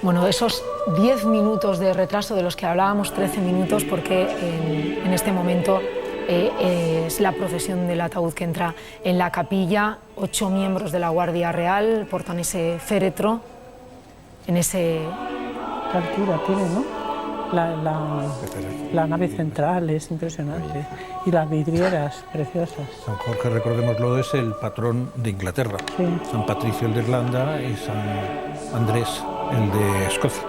Bueno, esos 10 minutos de retraso de los que hablábamos, 13 minutos, porque en este momento es la procesión del ataúd que entra en la capilla. 8 miembros de la Guardia Real portan ese féretro en ese...
¿Qué altura tiene, no? La nave central es impresionante. Y las vidrieras preciosas.
San Jorge, recordémoslo, es el patrón de Inglaterra.
Sí.
San Patricio, el de Irlanda, y San Andrés, el de Escocia.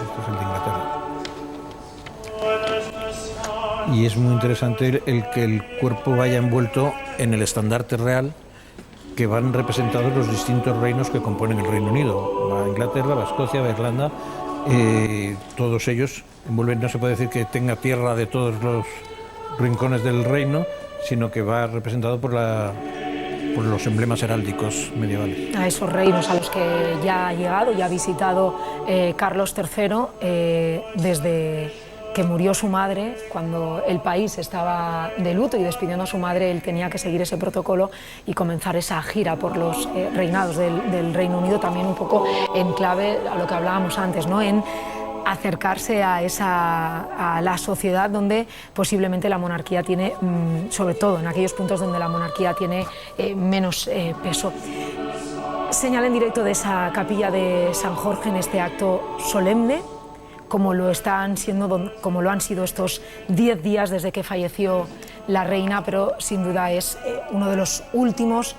Este es el de Inglaterra. Y es muy interesante el que el cuerpo vaya envuelto en el estandarte real, que van representados los distintos reinos que componen el Reino Unido. Va a Inglaterra, va a Escocia, va a Irlanda, todos ellos envuelven, no se puede decir que tenga tierra de todos los rincones del reino, sino que va representado por los emblemas heráldicos medievales.
A esos reinos a los que ya ha llegado, ya ha visitado Carlos III desde que murió su madre. Cuando el país estaba de luto y despidiendo a su madre, él tenía que seguir ese protocolo y comenzar esa gira por los reinados del Reino Unido, también un poco en clave a lo que hablábamos antes, ¿no? En acercarse a la sociedad donde posiblemente la monarquía tiene, sobre todo en aquellos puntos donde la monarquía tiene menos peso. Señala en directo de esa capilla de San Jorge en este acto solemne, como lo han sido estos 10 días desde que falleció la reina, pero sin duda es uno de los últimos.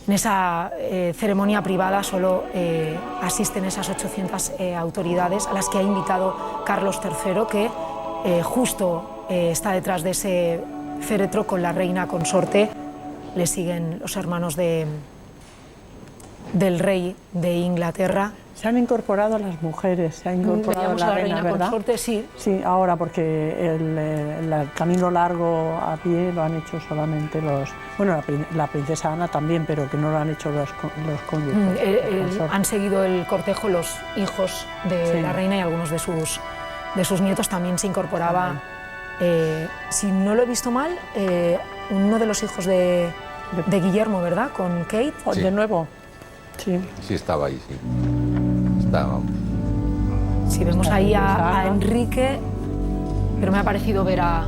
En esa ceremonia privada solo asisten esas 800 autoridades a las que ha invitado Carlos III, que justo está detrás de ese féretro con la reina consorte. Le siguen los hermanos del rey de Inglaterra.
Se han incorporado las mujeres, se ha incorporado la reina, ¿verdad?
Consorte, sí.
Sí, ahora porque el camino largo a pie lo han hecho solamente los... Bueno, la princesa Ana también, pero que no lo han hecho los cónyuges.
Han seguido el cortejo los hijos de la reina y algunos de sus nietos. También se incorporaba, si no lo he visto mal, uno de los hijos de Guillermo, ¿verdad? Con Kate.
Sí.
De nuevo. Sí.
Sí, estaba ahí, sí. Estaba.
Sí, vemos ahí a Enrique, pero me ha parecido ver al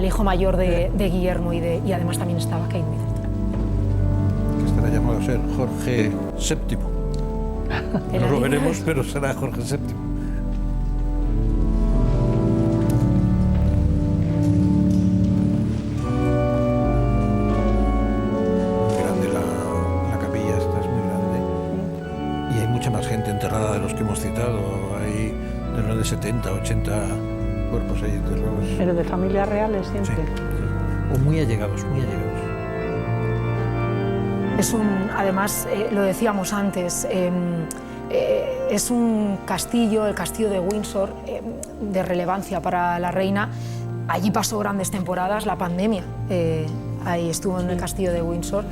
hijo mayor de Guillermo y además también estaba Kate Middleton.
Que estará llamado a ser Jorge VII. No lo veremos, pero será Jorge VII. Enterrada de los que hemos citado, hay de 70, 80 cuerpos ahí enterrados.
Pero de familias reales siempre.
Sí. O muy allegados, muy allegados.
Además, lo decíamos antes, es un castillo, el castillo de Windsor, de relevancia para la reina. Allí pasó grandes temporadas, la pandemia, ahí estuvo en el castillo de Windsor.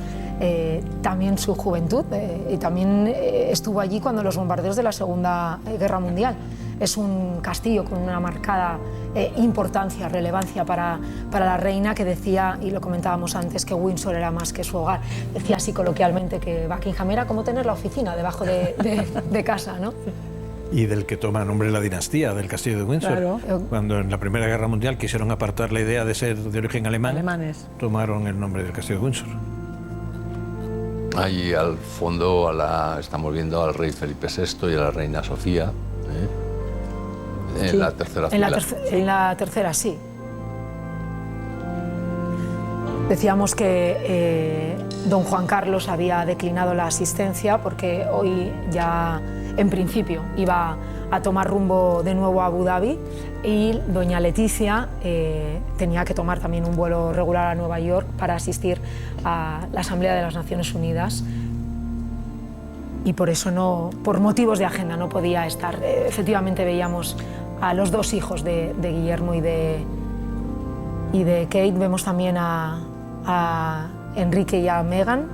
También su juventud y también estuvo allí cuando los bombardeos de la Segunda Guerra Mundial. Es un castillo con una marcada importancia, relevancia para la reina, que decía, y lo comentábamos antes, que Windsor era más que su hogar. Decía así coloquialmente que Buckingham era como tener la oficina debajo de casa, ¿no?
Y del que toma nombre la dinastía del castillo de Windsor.
Claro.
Cuando en la Primera Guerra Mundial quisieron apartar la idea de ser de origen alemán,
alemanes,
tomaron el nombre del castillo de Windsor.
Ahí al fondo estamos viendo al rey Felipe VI y a la reina Sofía, en la tercera fila.
En la tercera, sí. Decíamos que don Juan Carlos había declinado la asistencia porque hoy ya, en principio, iba a tomar rumbo de nuevo a Abu Dhabi, y doña Leticia tenía que tomar también un vuelo regular a Nueva York para asistir a la Asamblea de las Naciones Unidas, y por eso por motivos de agenda no podía estar. Efectivamente veíamos a los dos hijos de Guillermo y de Kate. Vemos también a Enrique y a Meghan.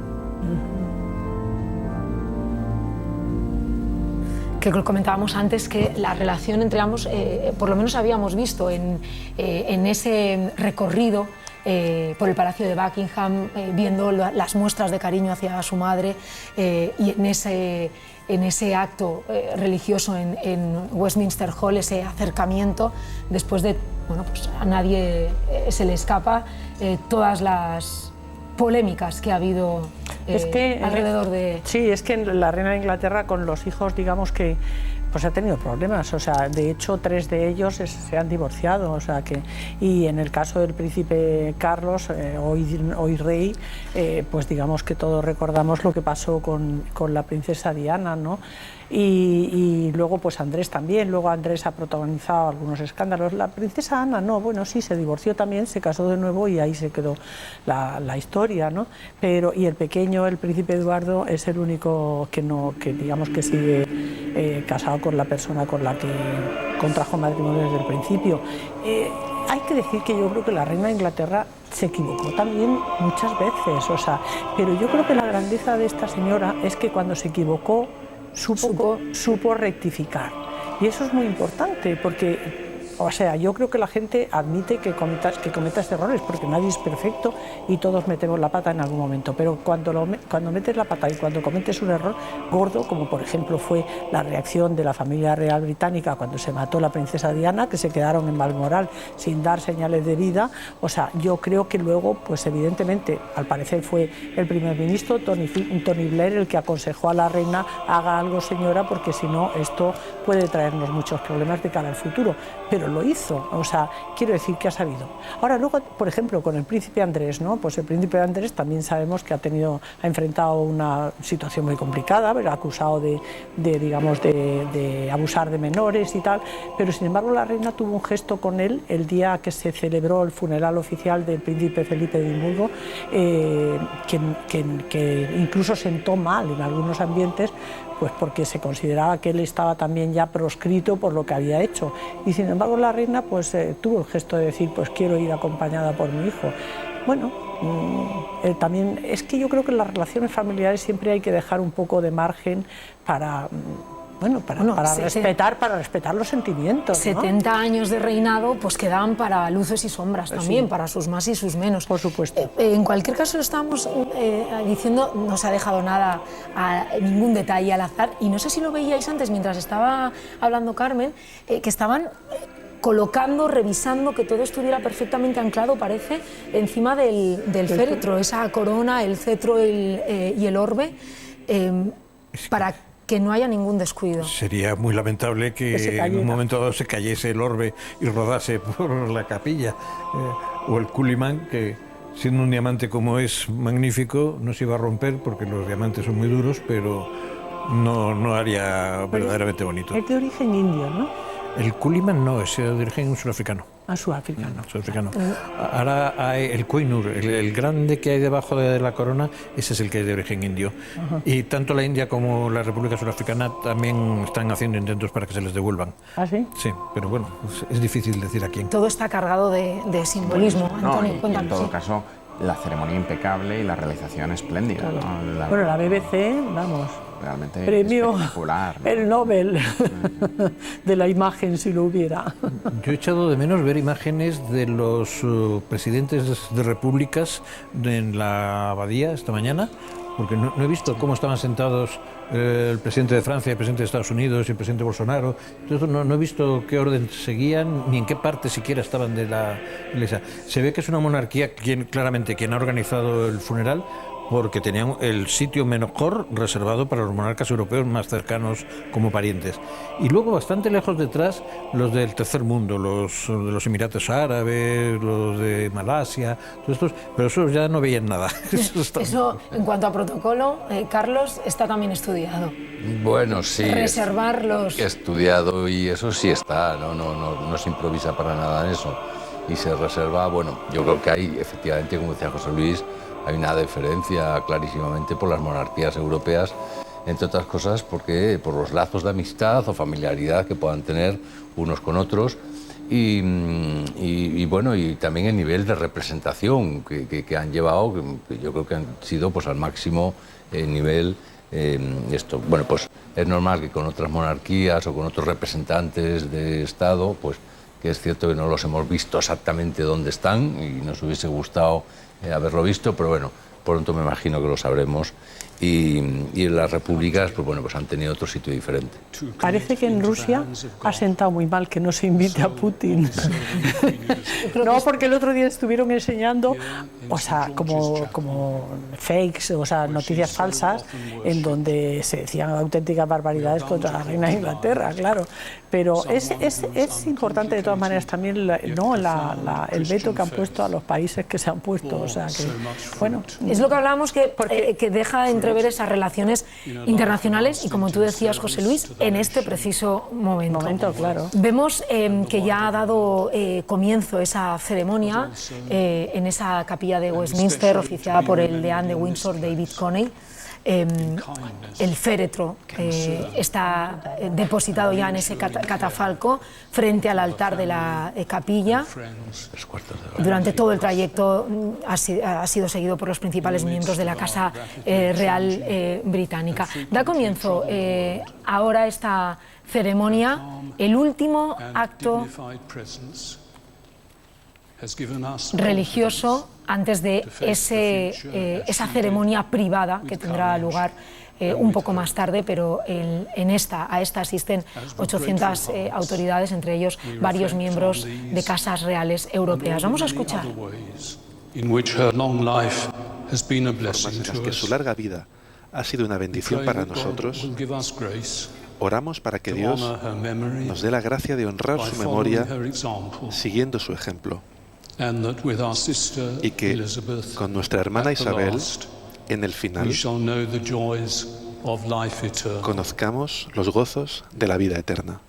Que comentábamos antes que la relación entre ambos, por lo menos habíamos visto en ese recorrido por el Palacio de Buckingham, viendo las muestras de cariño hacia su madre, y en ese acto religioso en Westminster Hall, ese acercamiento, después de, bueno, pues a nadie se le escapa todas las polémicas que ha habido alrededor de...
Sí, es que la reina de Inglaterra con los hijos, digamos que pues ha tenido problemas, o sea, de hecho 3 de ellos se han divorciado, o sea que, y en el caso del príncipe Carlos, hoy rey, pues digamos que todos recordamos lo que pasó con la princesa Diana, ¿no? Y luego pues Andrés también, luego Andrés ha protagonizado algunos escándalos. La princesa Ana no, bueno, sí, se divorció también, se casó de nuevo y ahí se quedó la historia, ¿no? Pero, y el pequeño, el príncipe Eduardo, es el único que digamos que sigue casado con la persona con la que contrajo matrimonio desde el principio. Hay que decir que yo creo que la reina de Inglaterra se equivocó también muchas veces, o sea, pero yo creo que la grandeza de esta señora es que cuando se equivocó supo rectificar. Y eso es muy importante porque, o sea, yo creo que la gente admite que cometas errores porque nadie es perfecto y todos metemos la pata en algún momento, pero cuando metes la pata y cuando cometes un error gordo, como por ejemplo fue la reacción de la familia real británica cuando se mató la princesa Diana, que se quedaron en Balmoral sin dar señales de vida, o sea, yo creo que luego, pues evidentemente, al parecer fue el primer ministro, Tony Blair, el que aconsejó a la reina: haga algo, señora, porque si no, esto puede traernos muchos problemas de cara al futuro. Pero lo hizo, o sea, quiero decir que ha sabido. Ahora luego, por ejemplo, con el príncipe Andrés, ¿no? Pues el príncipe Andrés también sabemos que ha enfrentado una situación muy complicada, pero acusado de abusar de menores y tal, pero sin embargo la reina tuvo un gesto con él el día que se celebró el funeral oficial del príncipe Felipe de Edimburgo, que incluso sentó mal en algunos ambientes, pues porque se consideraba que él estaba también ya proscrito por lo que había hecho, y sin embargo la reina pues tuvo el gesto de decir: pues quiero ir acompañada por mi hijo. Bueno, también es que yo creo que en las relaciones familiares siempre hay que dejar un poco de margen para respetar los sentimientos, ¿no?
70 años de reinado pues quedaban para luces y sombras también, sí, para sus más y sus menos.
Por supuesto.
En cualquier caso, lo estábamos diciendo, no se ha dejado nada, ningún detalle al azar, y no sé si lo veíais antes mientras estaba hablando Carmen, que estaban colocando, revisando que todo estuviera perfectamente anclado, parece, encima del féretro, esa corona, el cetro y el orbe, para que no haya ningún descuido.
Sería muy lamentable que en un momento dado se cayese el orbe y rodase por la capilla, o el Culliman, que siendo un diamante como es magnífico, no se iba a romper porque los diamantes son muy duros, pero no haría verdaderamente bonito.
Es de origen indio, ¿no?
El Culliman no, es de origen sudafricano.
Sudafricano.
Ahora hay el Koh-i-Noor, el grande que hay debajo de la corona, ese es el que es de origen indio. Y tanto la India como la República Surafricana también están haciendo intentos para que se les devuelvan.
¿Ah, sí?
Sí, pero bueno, es difícil decir a quién.
Todo está cargado de simbolismo.
Antonio, y en todo caso, la ceremonia impecable y la realización espléndida.
Claro.
¿No?
Bueno, la BBC, vamos,
realmente
premio
espectacular, ¿no?
el Nobel de la imagen, si lo hubiera.
Yo he echado de menos ver imágenes de los presidentes de repúblicas en la abadía esta mañana, porque no he visto cómo estaban sentados el presidente de Francia, el presidente de Estados Unidos y el presidente Bolsonaro. Entonces no he visto qué orden seguían ni en qué parte siquiera estaban de la iglesia. Se ve que es una monarquía claramente quien ha organizado el funeral, porque tenían el sitio mejor reservado para los monarcas europeos más cercanos como parientes. Y luego, bastante lejos detrás, los del tercer mundo, los de los Emiratos Árabes, los de Malasia, todos estos, pero esos ya no veían nada.
Eso, en cuanto a protocolo, Carlos, está también estudiado.
Bueno, sí.
Reservar los...
Estudiado, y eso sí está, no se improvisa para nada en eso. Y se reserva, bueno, yo creo que hay, efectivamente, como decía José Luis, hay una diferencia clarísimamente por las monarquías europeas, entre otras cosas porque por los lazos de amistad o familiaridad que puedan tener unos con otros, y bueno, y también el nivel de representación que han llevado, que yo creo que han sido pues al máximo nivel. Esto, bueno, pues es normal que con otras monarquías o con otros representantes de Estado, pues que es cierto que no los hemos visto exactamente dónde están y nos hubiese gustado haberlo visto, pero bueno, pronto me imagino que lo sabremos. Y en las repúblicas, pues bueno, pues han tenido otro sitio diferente.
Parece que en Rusia ha sentado muy mal que no se invite a Putin. No, porque el otro día estuvieron enseñando, o sea, como fakes, o sea, noticias falsas, en donde se decían auténticas barbaridades contra la reina de Inglaterra, claro. Pero es importante de todas maneras también el veto que han puesto a los países que se han puesto, o sea, que, bueno.
Es lo que hablábamos, que deja entrever esas relaciones internacionales y, como tú decías, José Luis, en este preciso momento.
Claro.
Vemos que ya ha dado comienzo esa ceremonia en esa capilla de Westminster, oficiada por el deán de Windsor, David Coney. El féretro está depositado ya en ese catafalco frente al altar de la capilla. Durante todo el trayecto ha sido seguido por los principales miembros de la Casa Real Británica. Da comienzo ahora esta ceremonia, el último acto religioso antes de esa ceremonia privada que tendrá lugar un poco más tarde, pero a esta asisten 800 autoridades, entre ellos varios miembros de casas reales europeas. Vamos a escuchar.
Formas en las que su larga vida ha sido una bendición para nosotros. Oramos para que Dios nos dé la gracia de honrar su memoria siguiendo su ejemplo, y que con nuestra hermana Isabel, en el final, conozcamos los gozos de la vida eterna.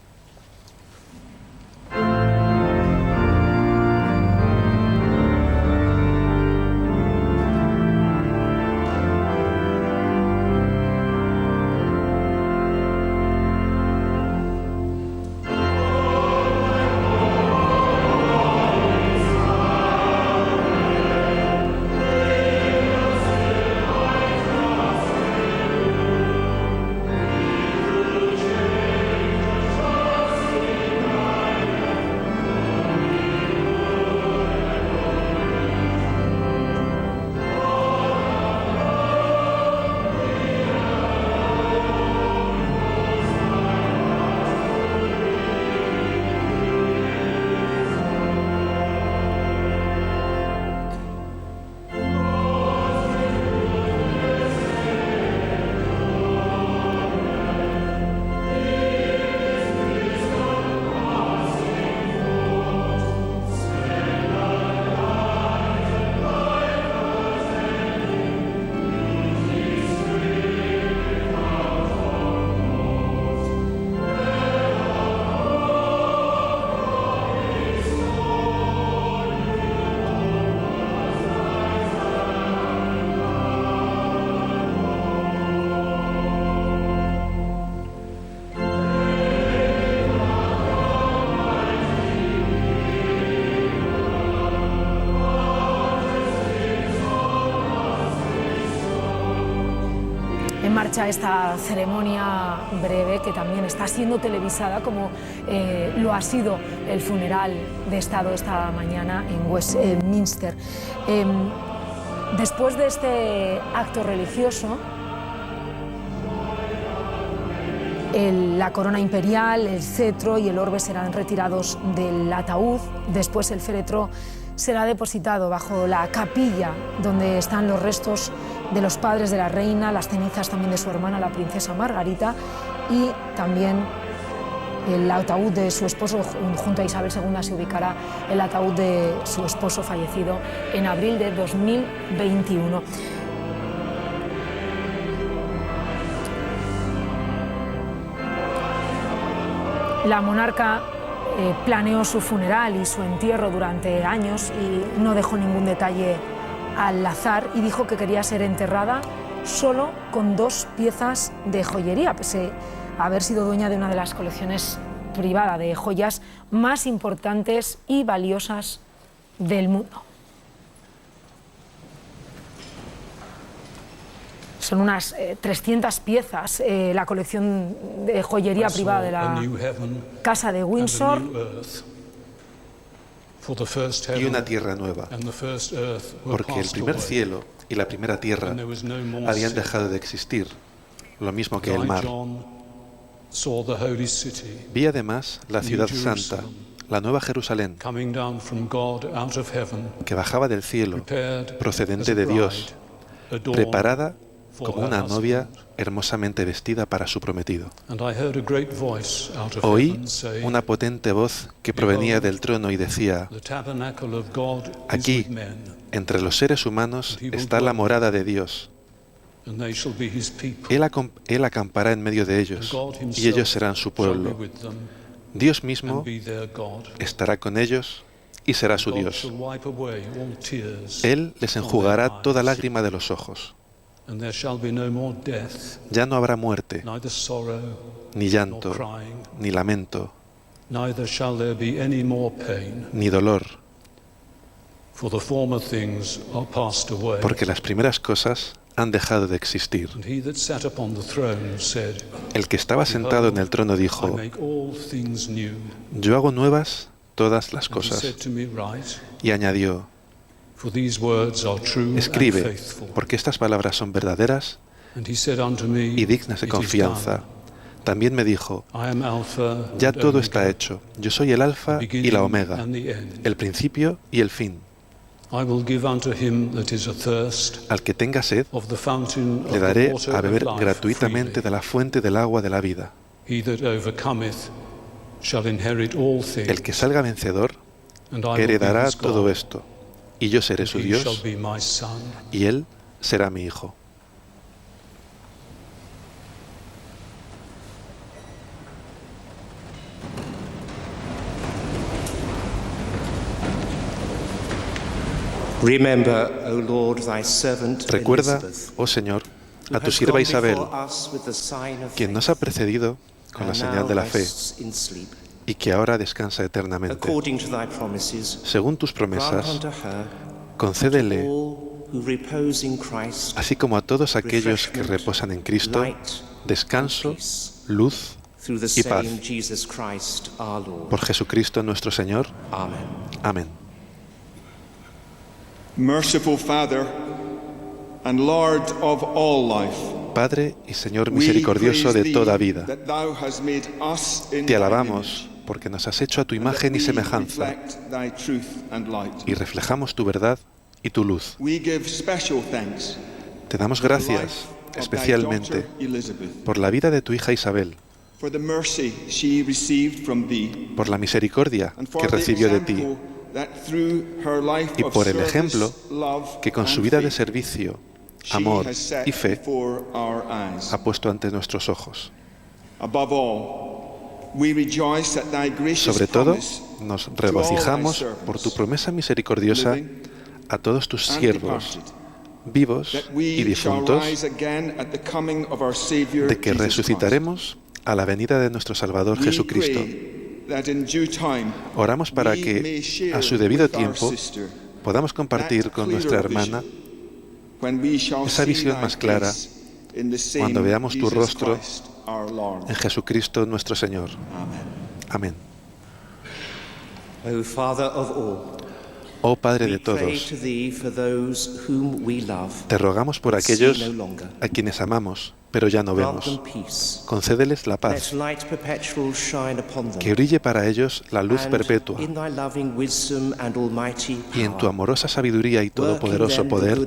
Marcha esta ceremonia breve que también está siendo televisada, como lo ha sido el funeral de Estado esta mañana en Westminster. Después de este acto religioso, la corona imperial, el cetro y el orbe serán retirados del ataúd. Después el féretro será depositado bajo la capilla donde están los restos de los padres de la reina, las cenizas también de su hermana, la princesa Margarita, y también el ataúd de su esposo. Junto a Isabel II se ubicará el ataúd de su esposo fallecido en abril de 2021. La monarca planeó su funeral y su entierro durante años y no dejó ningún detalle al azar, y dijo que quería ser enterrada solo con 2 piezas de joyería, pese a haber sido dueña de una de las colecciones privada de joyas más importantes y valiosas del mundo. Son unas 300 piezas, la colección de joyería privada de la Casa de Windsor.
Y una tierra nueva, porque el primer cielo y la primera tierra habían dejado de existir, lo mismo que el mar. Vi además la ciudad santa, la nueva Jerusalén, que bajaba del cielo, procedente de Dios, preparada como una novia hermosamente vestida para su prometido. Oí una potente voz que provenía del trono y decía: aquí, entre los seres humanos, está la morada de Dios. Él acampará en medio de ellos, y ellos serán su pueblo. Dios mismo estará con ellos y será su Dios. Él les enjugará toda lágrima de los ojos. Ya no habrá muerte, ni llanto, ni lamento, ni dolor, porque las primeras cosas han dejado de existir. El que estaba sentado en el trono dijo: yo hago nuevas todas las cosas. Y añadió: escribe, porque estas palabras son verdaderas y dignas de confianza. También me dijo: ya todo está hecho. Yo soy el Alfa y la Omega, el principio y el fin. Al que tenga sed, le daré a beber gratuitamente de la fuente del agua de la vida. El que salga vencedor heredará todo esto, y yo seré su Dios, y él será mi hijo. Recuerda, oh Señor, a tu sierva Isabel, quien nos ha precedido con la señal de la fe y que ahora descansa eternamente. Según tus promesas, concédele, así como a todos aquellos que reposan en Cristo, descanso, luz y paz. Por Jesucristo nuestro Señor. Amén.
Merciful Father and Lord of all life,
Padre y Señor misericordioso de toda vida, te alabamos porque nos has hecho a tu imagen y semejanza y reflejamos tu verdad y tu luz. Te damos gracias especialmente por la vida de tu hija Isabel, por la misericordia que recibió de ti y por el ejemplo que con su vida de servicio, amor y fe ha puesto ante nuestros ojos. Sobre todo, nos regocijamos por tu promesa misericordiosa a todos tus siervos, vivos y difuntos, de que resucitaremos a la venida de nuestro Salvador Jesucristo. Oramos para que, a su debido tiempo, podamos compartir con nuestra hermana esa visión más clara cuando veamos tu rostro en Jesucristo nuestro Señor. Amén. Oh Padre de todos, te rogamos por aquellos a quienes amamos, pero ya no vemos. Concédeles la paz, que brille para ellos la luz perpetua, y en tu amorosa sabiduría y todopoderoso poder,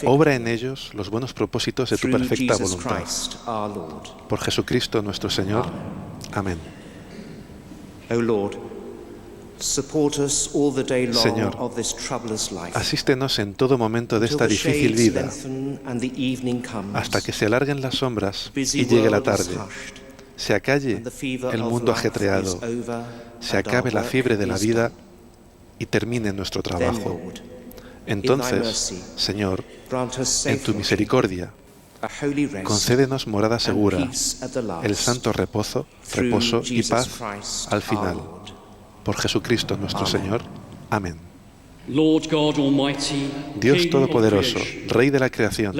obra en ellos los buenos propósitos de tu perfecta voluntad. Por Jesucristo nuestro Señor. Amén. Señor, asístenos en todo momento de esta difícil vida, hasta que se alarguen las sombras y llegue la tarde, se acalle el mundo ajetreado, se acabe la fiebre de la vida y termine nuestro trabajo. Entonces, Señor, en tu misericordia, concédenos morada segura, el santo reposo y paz al final. Por Jesucristo nuestro Señor. Amén. Dios Todopoderoso, Rey de la creación,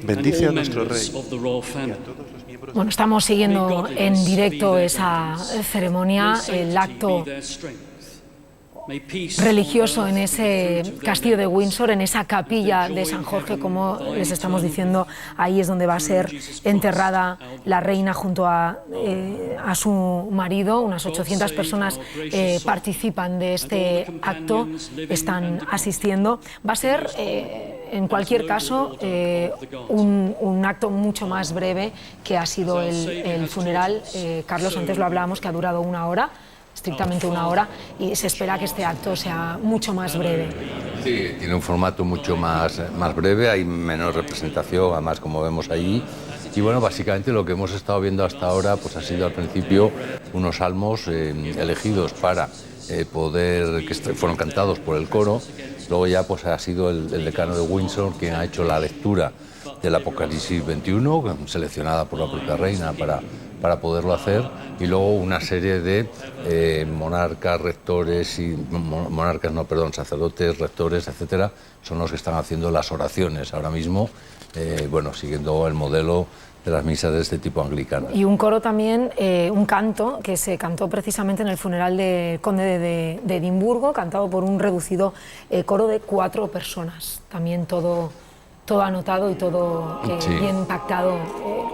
bendice a nuestro Rey.
Bueno, estamos siguiendo en directo esa ceremonia, el acto religioso en ese castillo de Windsor, en esa capilla de San Jorge, como les estamos diciendo, ahí es donde va a ser enterrada la reina junto a su marido. Unas 800 personas participan de este acto, están asistiendo. Va a ser, en cualquier caso, un acto mucho más breve que ha sido el funeral. Carlos, antes lo hablábamos, que ha durado 1 hora. Estrictamente 1 hora, y se espera que este acto sea mucho más breve.
Sí, tiene un formato mucho más breve, hay menos representación, además, como vemos ahí. Y bueno, básicamente lo que hemos estado viendo hasta ahora pues ha sido al principio unos salmos elegidos para poder, que fueron cantados por el coro. Luego ya pues ha sido el decano de Windsor quien ha hecho la lectura del Apocalipsis 21, seleccionada por la propia reina para poderlo hacer, y luego una serie de monarcas, rectores y sacerdotes, rectores, etcétera, son los que están haciendo las oraciones ahora mismo, bueno, siguiendo el modelo de las misas de este tipo anglicanas.
Y un coro también, un canto que se cantó precisamente en el funeral del conde de Edimburgo, cantado por un reducido coro de 4 personas, también todo anotado y todo
sí,
bien pactado,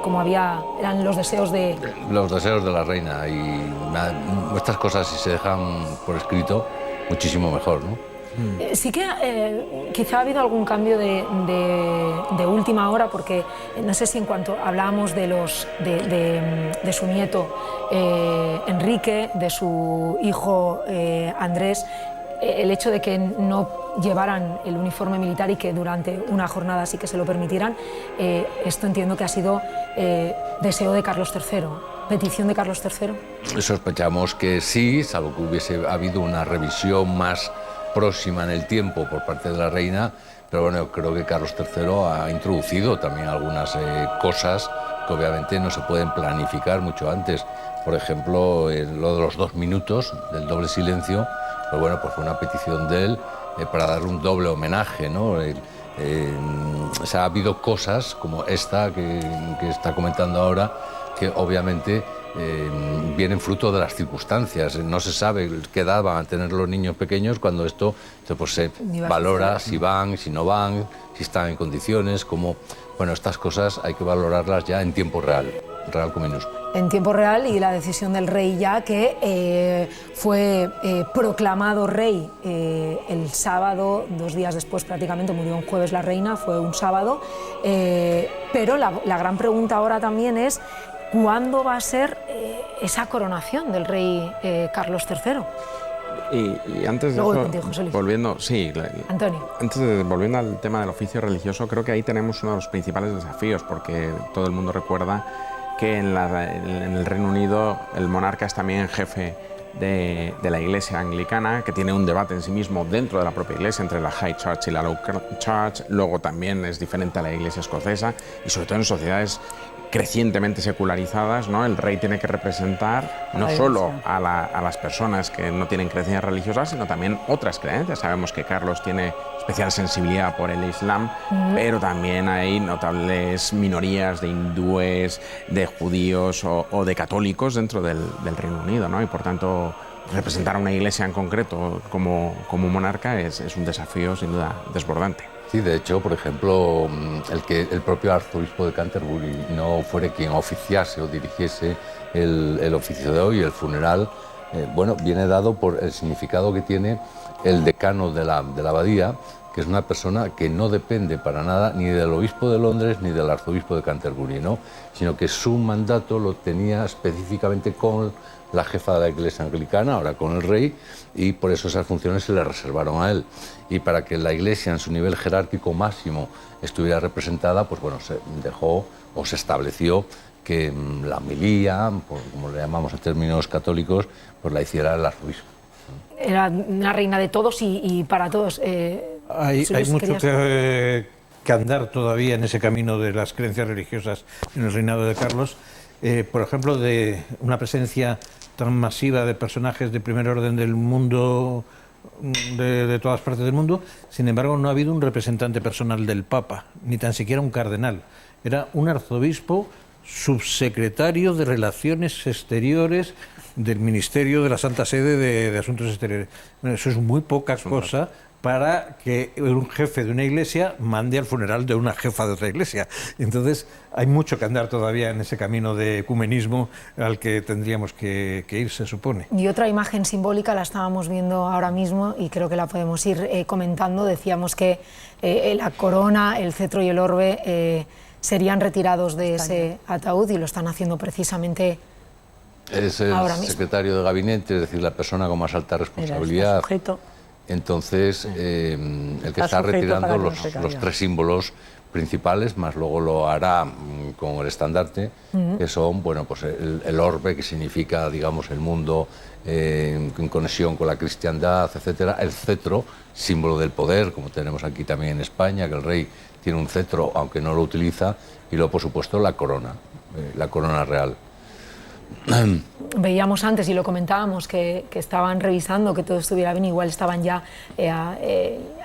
como eran los deseos de...
Los deseos de la reina, y estas cosas, si se dejan por escrito, muchísimo mejor, ¿no?
Sí que quizá ha habido algún cambio de última hora, porque no sé si en cuanto hablábamos de su nieto Enrique, de su hijo Andrés, el hecho de que no llevaran el uniforme militar y que durante una jornada sí que se lo permitieran, esto entiendo que ha sido deseo de Carlos III, petición de Carlos III.
Sospechamos que sí, salvo que hubiese habido una revisión más próxima en el tiempo por parte de la reina, pero bueno, creo que Carlos III ha introducido también algunas cosas que obviamente no se pueden planificar mucho antes. Por ejemplo, lo de los 2 minutos del doble silencio, pues bueno, pues fue una petición de él para dar un doble homenaje, ¿no? O sea, ha habido cosas como esta que está comentando ahora, que obviamente vienen fruto de las circunstancias. No se sabe qué edad van a tener los niños pequeños cuando esto pues, se valora si van, si no van, si están en condiciones, como... Bueno, estas cosas hay que valorarlas ya en tiempo real con minúscula.
En tiempo real, y la decisión del rey ya, que fue proclamado rey el sábado, 2 días después prácticamente, murió un jueves la reina, fue un sábado, pero la gran pregunta ahora también es ¿cuándo va a ser esa coronación del rey Carlos III?
Y antes de eso, volviendo al tema del oficio religioso, creo que ahí tenemos uno de los principales desafíos, porque todo el mundo recuerda que en el Reino Unido el monarca es también jefe de la Iglesia anglicana, que tiene un debate en sí mismo dentro de la propia Iglesia entre la High Church y la Low Church. Luego también es diferente a la Iglesia escocesa, y sobre todo en sociedades crecientemente secularizadas, ¿no? El rey tiene que representar no solo a las personas que no tienen creencias religiosas, sino también otras creencias. Sabemos que Carlos tiene especial sensibilidad por el Islam, pero también hay notables minorías de hindúes, de judíos o de católicos dentro del Reino Unido, ¿no? Y por tanto, representar a una iglesia en concreto como monarca es un desafío sin duda desbordante.
Sí, de hecho, por ejemplo, el propio arzobispo de Canterbury no fuera quien oficiase o dirigiese el oficio de hoy, el funeral, bueno, viene dado por el significado que tiene el decano de la abadía, que es una persona que no depende para nada ni del obispo de Londres ni del arzobispo de Canterbury, ¿no? Sino que su mandato lo tenía específicamente con la jefa de la Iglesia anglicana, ahora con el rey, y por eso esas funciones se le reservaron a él. Y para que la Iglesia en su nivel jerárquico máximo estuviera representada, pues bueno, se dejó o se estableció que la homilía, como le llamamos en términos católicos, pues la hiciera el arzobispo.
Era una reina de todos y para todos.
Hay mucho que andar todavía en ese camino de las creencias religiosas en el reinado de Carlos. Por ejemplo, de una presencia tan masiva de personajes de primer orden del mundo, de todas partes del mundo. Sin embargo, no ha habido un representante personal del Papa, ni tan siquiera un cardenal. Era un arzobispo subsecretario de Relaciones Exteriores del Ministerio de la Santa Sede de Asuntos Exteriores. Bueno, eso es muy poca cosa para que un jefe de una iglesia mande al funeral de una jefa de otra iglesia. Entonces, hay mucho que andar todavía en ese camino de ecumenismo al que tendríamos que ir, se supone.
Y otra imagen simbólica la estábamos viendo ahora mismo y creo que la podemos ir comentando. Decíamos que la corona, el cetro y el orbe serían retirados de ese ataúd y lo están haciendo precisamente
es el secretario de gabinete, es decir, la persona con más alta responsabilidad. Entonces, el que está retirando los tres símbolos principales, más luego lo hará con el estandarte, que son, bueno, pues el orbe, que significa, digamos, el mundo en conexión con la cristiandad, etcétera. El cetro, símbolo del poder, como tenemos aquí también en España, que el rey tiene un cetro, aunque no lo utiliza, y luego, por supuesto, la corona real.
Veíamos antes y lo comentábamos que estaban revisando que todo estuviera bien, igual estaban ya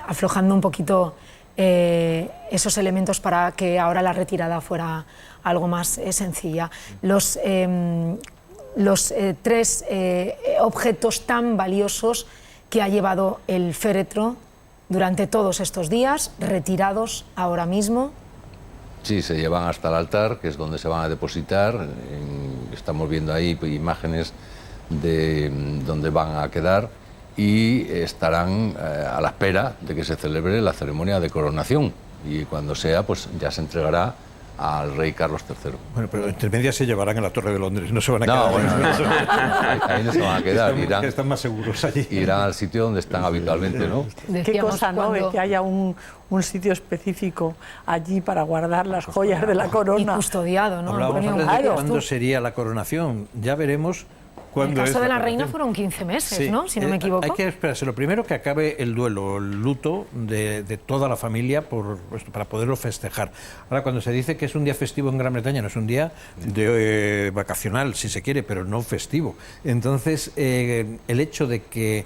aflojando un poquito esos elementos para que ahora la retirada fuera algo más sencilla. Los tres objetos tan valiosos que ha llevado el féretro durante todos estos días, retirados ahora mismo.
Sí, se llevan hasta el altar, que es donde se van a depositar. Estamos viendo ahí imágenes de donde van a quedar y estarán a la espera de que se celebre la ceremonia de coronación. Y cuando sea, pues ya se entregará al rey Carlos III.
Bueno, pero entre medias se llevarán a la Torre de Londres, no se van a quedar.
Bueno, ahí no se van a quedar.
Están más seguros allí.
Irán al sitio donde están habitualmente, ¿no?
Qué cosa, ¿no? De que haya un sitio específico allí para guardar las joyas de la corona.
Y custodiado, ¿no?
Hablábamos antes de cuándo sería la coronación. Ya veremos.
En el caso de la reina fueron 15 meses, sí, ¿no? Si no me equivoco.
Hay que esperarse. Lo primero, que acabe el duelo, el luto de toda la familia para poderlo festejar. Ahora, cuando se dice que es un día festivo en Gran Bretaña, no es un día vacacional, si se quiere, pero no festivo. Entonces, el hecho de que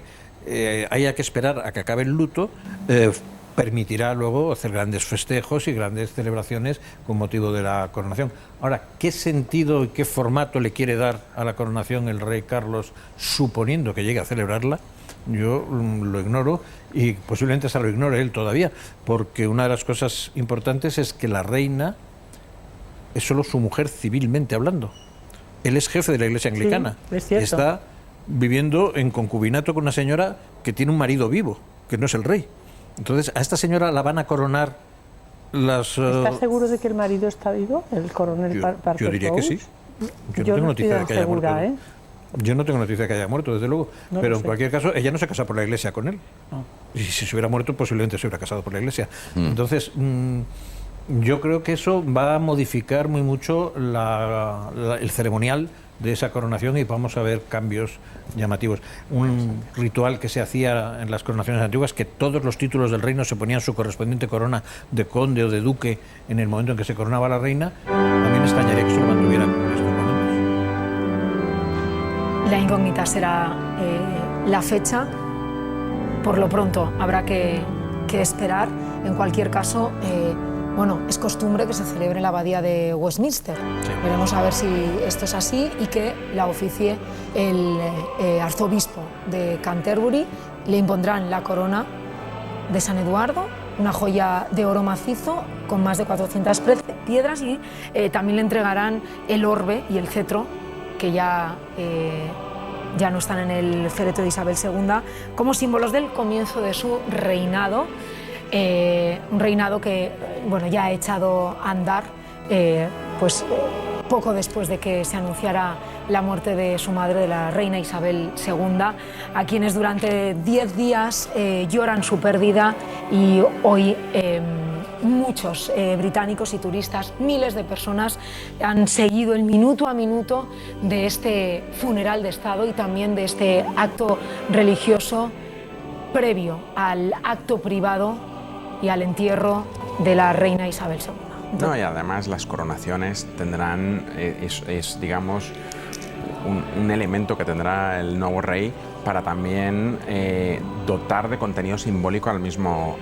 haya que esperar a que acabe el luto permitirá luego hacer grandes festejos y grandes celebraciones con motivo de la coronación. Ahora, ¿qué sentido y qué formato le quiere dar a la coronación el rey Carlos, suponiendo que llegue a celebrarla? Yo lo ignoro y posiblemente se lo ignore él todavía, porque una de las cosas importantes es que la reina es solo su mujer civilmente hablando. Él es jefe de la Iglesia Anglicana.
Sí, es cierto.
Está viviendo en concubinato con una señora que tiene un marido vivo, que no es el rey. Entonces, ¿a esta señora la van a coronar las...?
¿Estás seguro de que el marido está vivo, el coronel Parker?
Yo diría que sí. Yo no tengo noticia de que haya muerto. Yo no tengo noticia de que haya muerto, desde luego. No, pero en cualquier caso, ella no se casa por la Iglesia con él. No. Y si se hubiera muerto, posiblemente se hubiera casado por la Iglesia. Entonces, yo creo que eso va a modificar muy mucho el ceremonial de esa coronación y vamos a ver cambios llamativos. Un ritual que se hacía en las coronaciones antiguas, que todos los títulos del reino se ponían su correspondiente corona de conde o de duque en el momento en que se coronaba a la reina. A mí me extrañaría que se lo mantuvieran en estos momentos.
La incógnita será la fecha. Por lo pronto habrá que esperar. En cualquier caso, bueno, es costumbre que se celebre en la abadía de Westminster. Sí. Veremos a ver si esto es así y que la oficie el arzobispo de Canterbury. Le impondrán la corona de San Eduardo, una joya de oro macizo con más de 400 piedras, y también le entregarán el orbe y el cetro, que ya no están en el féretro de Isabel II, como símbolos del comienzo de su reinado. Un reinado que, bueno, ya ha echado a andar poco después de que se anunciara la muerte de su madre, de la reina Isabel II, a quienes durante 10 días lloran su pérdida, y hoy muchos británicos y turistas, miles de personas, han seguido el minuto a minuto de este funeral de Estado y también de este acto religioso previo al acto privado y al entierro de la reina Isabel II.
No, y además las coronaciones tendrán, digamos, un elemento que tendrá el nuevo rey para también dotar de contenido simbólico al mismo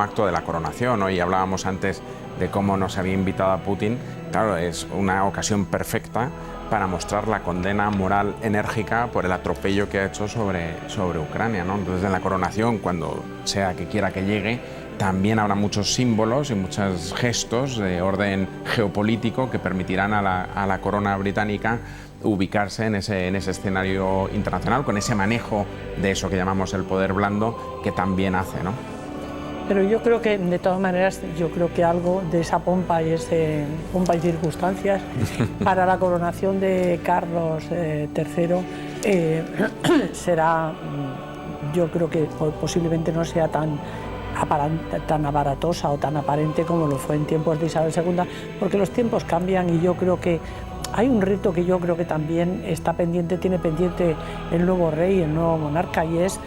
acto de la coronación. Hoy hablábamos antes de cómo nos había invitado a Putin. Claro, es una ocasión perfecta para mostrar la condena moral enérgica por el atropello que ha hecho sobre Ucrania, ¿no? Entonces, en la coronación, cuando sea que quiera que llegue, también habrá muchos símbolos y muchos gestos de orden geopolítico que permitirán a la corona británica ubicarse en ese escenario internacional, con ese manejo de eso que llamamos el poder blando, que también hace, ¿no?
Pero yo creo que, de todas maneras, yo creo que algo de esa pompa y circunstancias para la coronación de Carlos III será, yo creo que posiblemente no sea tan aparatosa o tan aparente como lo fue en tiempos de Isabel II, porque los tiempos cambian y yo creo que hay un reto que yo creo que también tiene pendiente el nuevo rey, el nuevo monarca, y es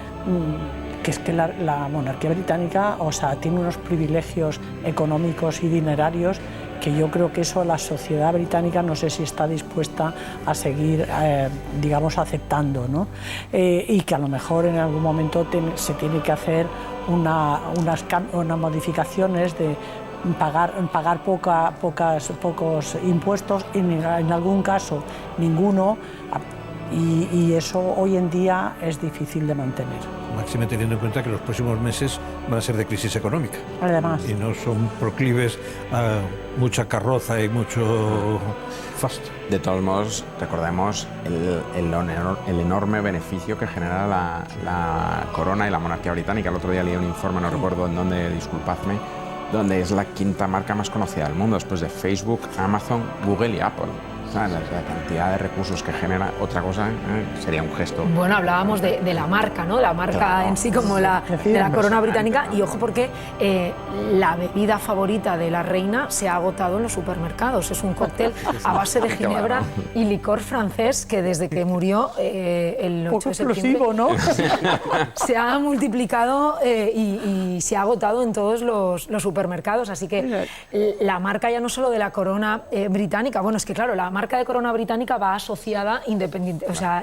que la monarquía británica, o sea, tiene unos privilegios económicos y dinerarios que yo creo que eso la sociedad británica no sé si está dispuesta a seguir, digamos, aceptando, ¿no? Y que a lo mejor en algún momento se tiene que hacer unas modificaciones de pagar pocos impuestos, en algún caso ninguno, y eso hoy en día es difícil de mantener.
Máxime teniendo en cuenta que los próximos meses van a ser de crisis económica.
Además.
Y no son proclives a mucha carroza y mucho fasto.
De todos modos, recordemos el enorme beneficio que genera la corona y la monarquía británica. El otro día leí un informe, no recuerdo en dónde, disculpadme, donde es la quinta marca más conocida del mundo, después de Facebook, Amazon, Google y Apple. O sea, la cantidad de recursos que genera, otra cosa sería un gesto.
Bueno, hablábamos de la marca, ¿no? La marca, claro, en sí como de la corona británica, y ojo porque la bebida favorita de la reina se ha agotado en los supermercados. Es un cóctel a base de ginebra y licor francés que desde que murió el 8 de septiembre, ¿no? Se ha multiplicado y se ha agotado en todos los supermercados. Así que la marca ya no solo de la corona británica, bueno, es que claro, la marca de corona británica va asociada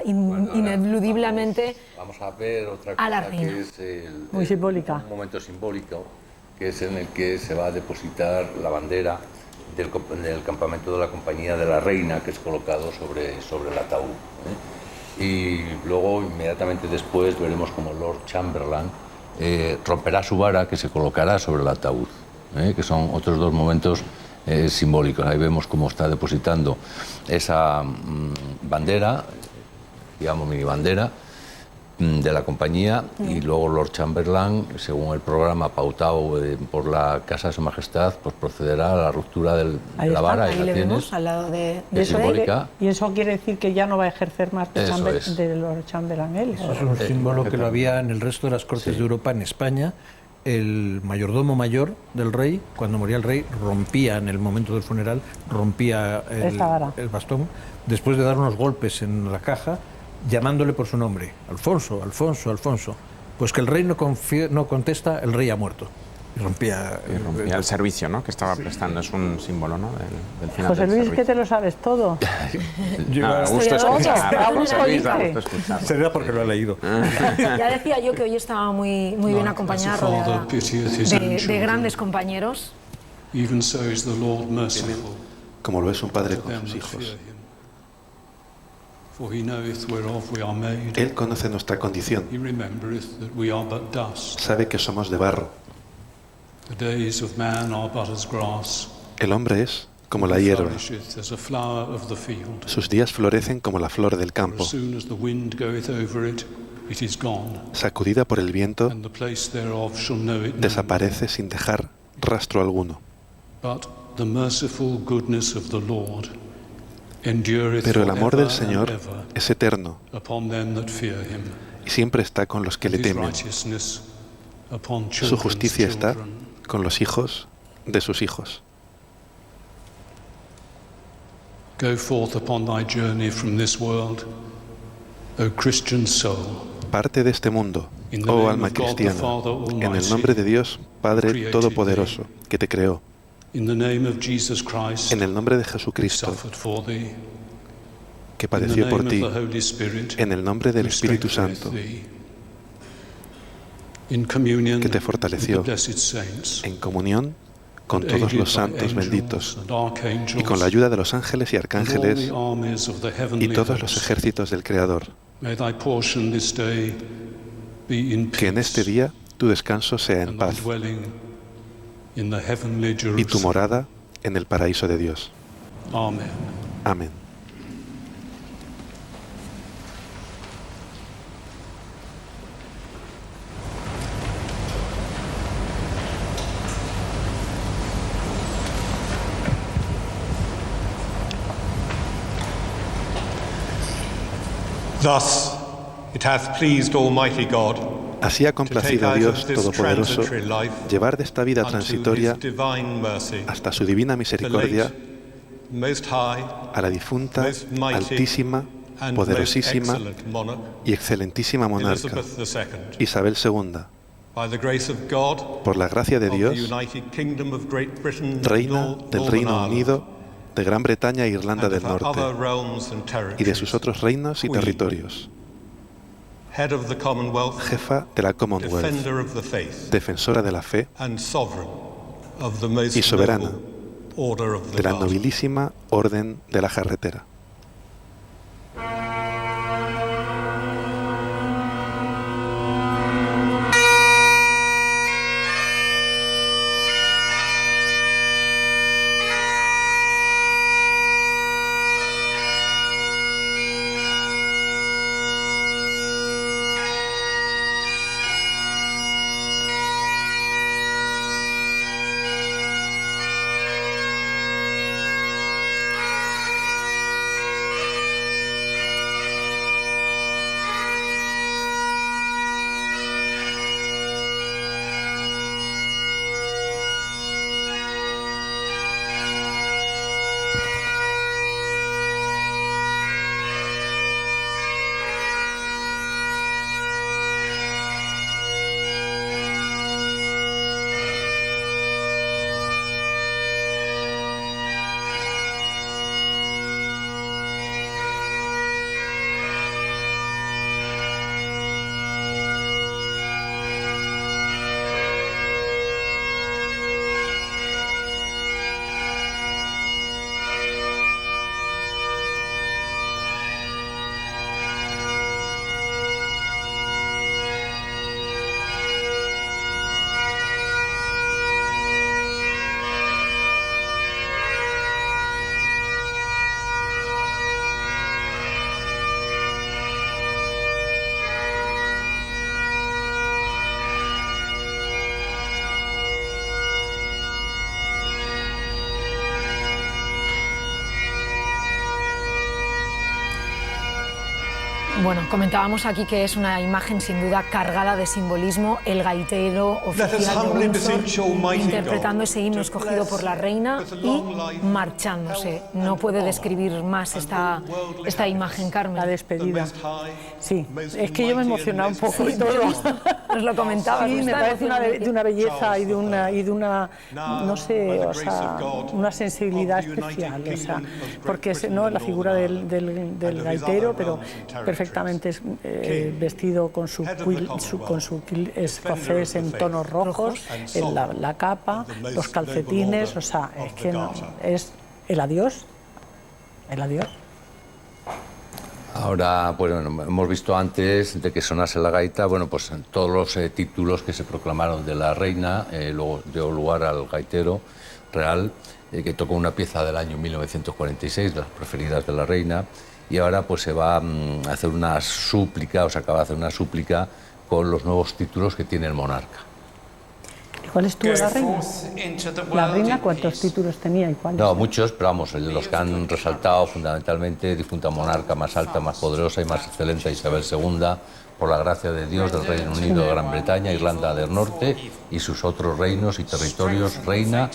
ineludiblemente
vamos a ver otra
a la
cosa
reina.
que es
muy simbólica.
Un momento simbólico, que es en el que se va a depositar la bandera del campamento de la Compañía de la Reina, que es colocado sobre el ataúd, ¿eh? Y luego, inmediatamente después, veremos como Lord Chamberlain romperá su vara, que se colocará sobre el ataúd, que son otros dos momentos simbólicos. Ahí vemos cómo está depositando esa bandera, digamos mini bandera, de la compañía, y luego Lord Chamberlain, según el programa pautado por la Casa de Su Majestad, pues procederá a la ruptura de la vara.
Ahí la tienes, al lado de
simbólica.
Y eso quiere decir que ya no va a ejercer más de Lord Chamberlain él.
Eso es un símbolo que lo había en el resto de las cortes de Europa. En España, el mayordomo mayor del rey, cuando moría el rey, rompía en el momento del funeral, rompía el bastón, después de dar unos golpes en la caja, llamándole por su nombre: Alfonso, Alfonso, Alfonso. Pues que el rey no contesta, el rey ha muerto. Y rompía
el servicio, ¿no?, que estaba prestando. Es un símbolo, ¿no?, del final
José
del
Luis,
servicio.
que te lo sabes todo.
A gusto escuchar.
Será porque lo ha leído.
Ya decía yo que hoy estaba muy bien acompañada, rodeada de grandes compañeros.
Como lo es un padre con sus hijos. Él conoce nuestra condición. Sabe que somos de barro. El hombre es como la hierba. Sus días florecen como la flor del campo. Sacudida por el viento, desaparece sin dejar rastro alguno. Pero el amor del Señor es eterno y siempre está con los que le temen. Su justicia está con los hijos de sus hijos.
Go forth upon thy journey from this world, O Christian soul.
parte de este mundo, oh alma cristiana, en el nombre de Dios, Padre Todopoderoso, que te creó, en el nombre de Jesucristo, que padeció por ti, en el nombre del Espíritu Santo, que te fortaleció, en comunión con todos los santos benditos y con la ayuda de los ángeles y arcángeles y todos los ejércitos del Creador. Que en este día tu descanso sea en paz y tu morada en el paraíso de Dios. Amén.
Thus it hath pleased Almighty God
Así ha complacido a Dios Todopoderoso llevar de esta vida transitoria hasta su divina misericordia a la difunta, altísima, poderosísima y excelentísima monarca, Isabel II, por la gracia de Dios, reina del Reino Unido, de Gran Bretaña e Irlanda del Norte, y de sus otros reinos y territorios, jefa de la Commonwealth, defensora de la fe y soberana de la nobilísima Orden de la Jarretera.
Bueno, comentábamos aquí que es una imagen sin duda cargada de simbolismo, el gaitero oficial de Windsor interpretando ese himno escogido por la reina y marchándose. No puede describir más esta imagen, Carmen.
La despedida. Sí, es que yo me he emocionado un poco.
Sí, nos lo comentabas.
Sí, me parece de una belleza y de una no sé, o sea, una sensibilidad especial, o sea, porque es, ¿no?, la figura del gaitero, pero perfectamente vestido con su quilt escocés en tonos rojos, en la capa, los calcetines, o sea, es que no, es el adiós, el adiós.
Ahora, bueno, hemos visto antes de que sonase la gaita, bueno, pues todos los títulos que se proclamaron de la reina, luego dio lugar al gaitero real, que tocó una pieza del año 1946, las preferidas de la reina, y ahora pues se va a hacer una súplica, o se acaba de hacer una súplica con los nuevos títulos que tiene el monarca.
¿Y cuáles tuvo la reina? ¿La reina cuántos títulos tenía y cuáles?
No, muchos, pero vamos, los que han resaltado fundamentalmente: difunta monarca más alta, más poderosa y más excelente Isabel II, por la gracia de Dios del Reino Unido de Gran Bretaña, Irlanda del Norte y sus otros reinos y territorios, reina,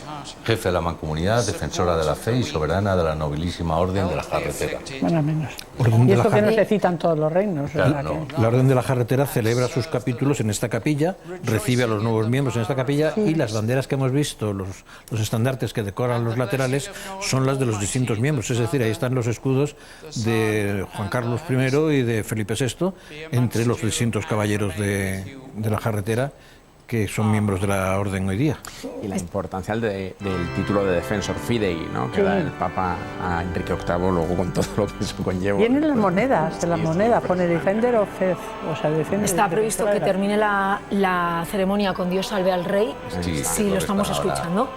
jefe de la mancomunidad, defensora de la fe y soberana de la nobilísima Orden de la Jarretera.
Bueno, menos.
Orden
Y
de la
esto que no
Jarretera.
se citan todos los reinos.
Claro,
¿verdad?
no.
La Orden de la Jarretera celebra sus capítulos en esta capilla, recibe a los nuevos miembros en esta capilla y las banderas que hemos visto, los estandartes que decoran los laterales, son las de los distintos miembros. Es decir, ahí están los escudos de Juan Carlos I y de Felipe VI, entre los distintos caballeros de la Jarretera que son miembros de la Orden hoy día.
Y la importancia del título de Defensor Fidei, ¿no? Que da el Papa a Enrique VIII, luego con todo lo que eso conlleva.
Vienen las monedas, de las monedas, pone Defender of Faith, o sea, defiende.
Está previsto que termine la ceremonia con Dios salve al rey, si lo estamos escuchando.